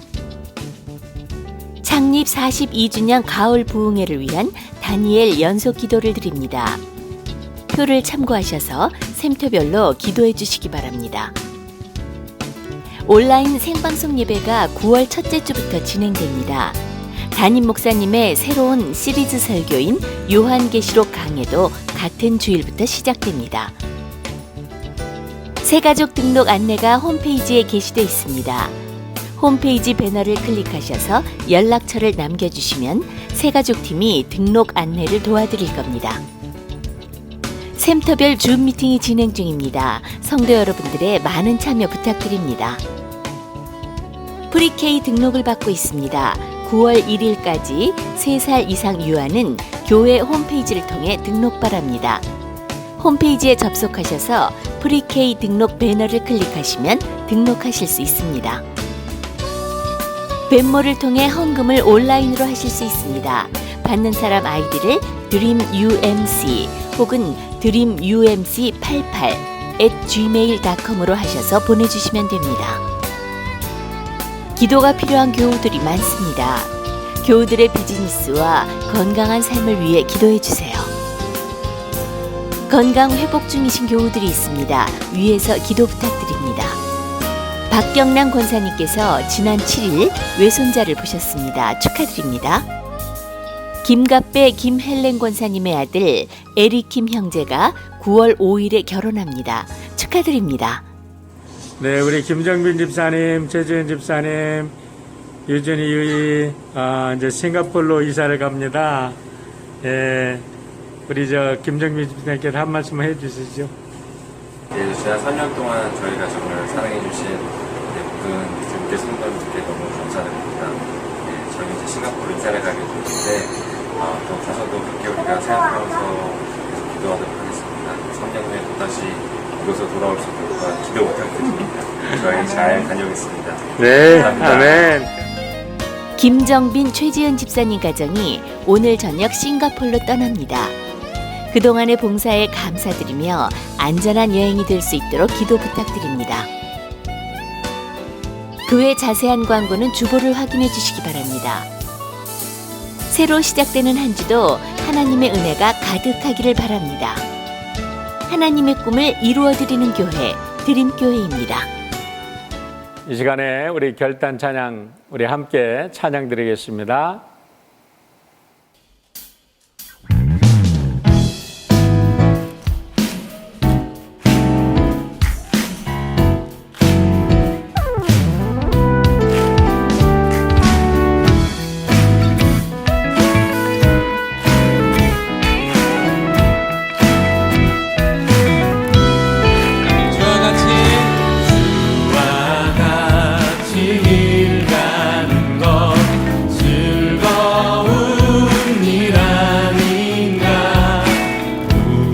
창립 42주년 가을 부흥회를 위한 다니엘 연속 기도를 드립니다. 표를 참고하셔서 샘터별로 기도해 주시기 바랍니다. 온라인 생방송 예배가 9월 첫째 주부터 진행됩니다. 담임 목사님의 새로운 시리즈 설교인 요한계시록 강해도 같은 주일부터 시작됩니다. 새가족 등록 안내가 홈페이지에 게시되어 있습니다. 홈페이지 배너를 클릭하셔서 연락처를 남겨주시면 새가족팀이 등록 안내를 도와드릴 겁니다. 샘터별 줌 미팅이 진행 중입니다. 성도 여러분들의 많은 참여 부탁드립니다. 프리K 등록을 받고 있습니다. 9월 1일까지 3살 이상 유아는 교회 홈페이지를 통해 등록 바랍니다. 홈페이지에 접속하셔서 프리K 등록 배너를 클릭하시면 등록하실 수 있습니다. 벤모를 통해 헌금을 온라인으로 하실 수 있습니다. 받는 사람 아이디를 dreamumc 혹은 dreamumc88@gmail.com으로 하셔서 보내주시면 됩니다. 기도가 필요한 교우들이 많습니다. 교우들의 비즈니스와 건강한 삶을 위해 기도해 주세요. 건강 회복 중이신 교우들이 있습니다. 위에서 기도 부탁드립니다. 박경남 권사님께서 지난 7일 외손자를 보셨습니다. 축하드립니다. 김갑배 김헬렌 권사님의 아들 에리킴 형제가 9월 5일에 결혼합니다. 축하드립니다. 네, 우리 김정빈 집사님, 최지은 집사님, 유준이 이제 싱가포르로 이사를 갑니다. 예, 우리 김정민 집사님께서 한 말씀 해주시죠. 예, 지난 3년 동안 저희가 정말 사랑해주신 모든 주님께 성도님께 너무 감사드립니다. 예, 저희 이제 싱가포르 이사를 가게 됐는데 또 가서도 그렇게 우리가 생각하면서 계속 기도하도록 하겠습니다. 3년 후에 또다시 이곳으로 돌아올 수 있도록 기도 부탁드립니다. 저희 잘 다녀오겠습니다. 네, 감사합니다. 아멘. 김정빈, 최지은 집사님 가정이 오늘 저녁 싱가포르로 떠납니다. 그동안의 봉사에 감사드리며 안전한 여행이 될 수 있도록 기도 부탁드립니다. 그 외 자세한 광고는 주보를 확인해 주시기 바랍니다. 새로 시작되는 한 주도 하나님의 은혜가 가득하기를 바랍니다. 하나님의 꿈을 이루어드리는 교회, 드림교회입니다. 이 시간에 우리 결단 찬양, 우리 함께 찬양 드리겠습니다. 길 가는 것 즐거운 일 아닌가.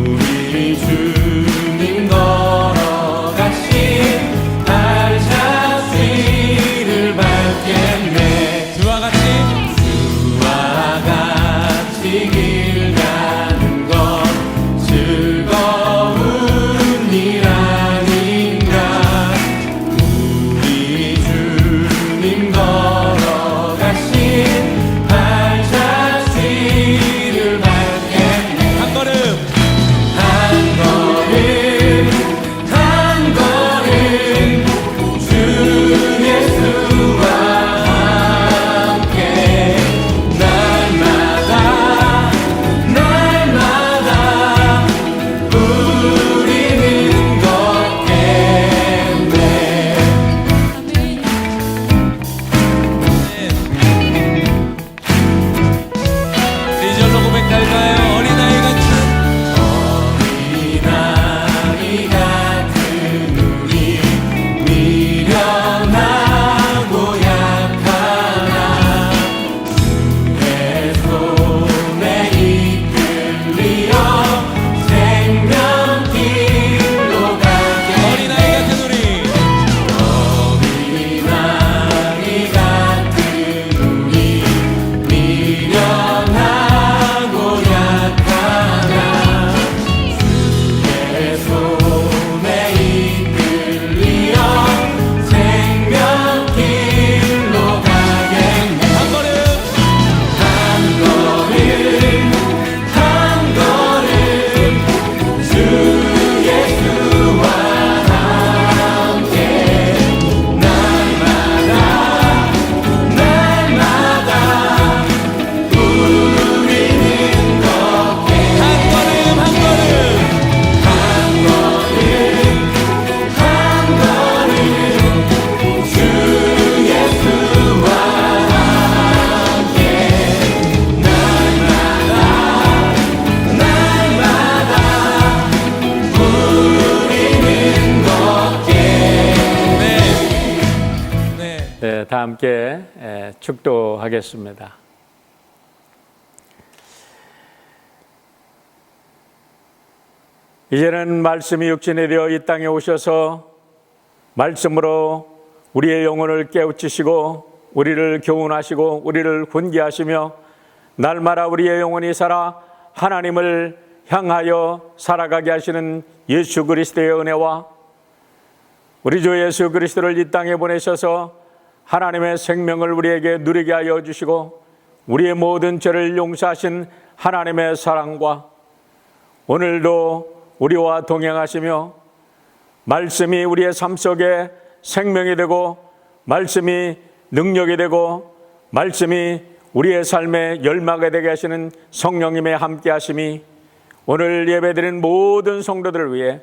우리 주님 걸어가신 발자취를 밟겠네. 주와 같이 길 가는 것 즐거운 일 아닌가. 우리 주님 걸어가신 발자취를 밟겠네. 한 걸음 주 예수와 함께 날마다 우리는 걷겠네. 이절로 고백할까요? 어린아이 같은 우리 미련하고 약하나 주의 손에 이끌리어 생명길로 가게. 어린아이 같은 우리 미련하고 약하나 주의 손에 이끌리어 생명길로 가겠네. 한 걸음 주 예수와 함께 날마다 우리는 걷게. 한 걸음 주 예수와 함께 날마다 우리는 걷게. 네, 다 함께 축도하겠습니다. 이제는 말씀이 육신이 되어 이 땅에 오셔서 말씀으로 우리의 영혼을 깨우치시고 우리를 교훈하시고 우리를 훈계하시며 날마다 우리의 영혼이 살아 하나님을 향하여 살아가게 하시는 예수 그리스도의 은혜와 우리 주 예수 그리스도를 이 땅에 보내셔서 하나님의 생명을 우리에게 누리게 하여 주시고 우리의 모든 죄를 용서하신 하나님의 사랑과 오늘도 우리와 동행하시며 말씀이 우리의 삶 속에 생명이 되고 말씀이 능력이 되고 말씀이 우리의 삶에 열마가 되게 하시는 성령님의 함께 하심이 오늘 예배드린 모든 성도들을 위해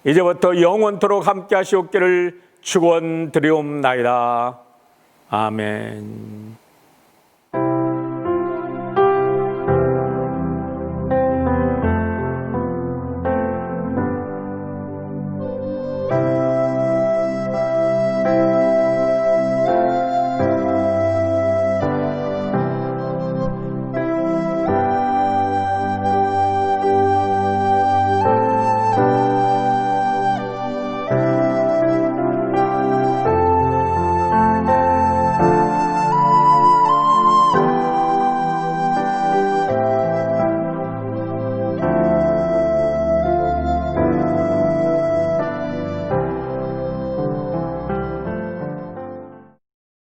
이제부터 영원토록 함께 하시옵기를 축원드리옵나이다. 아멘.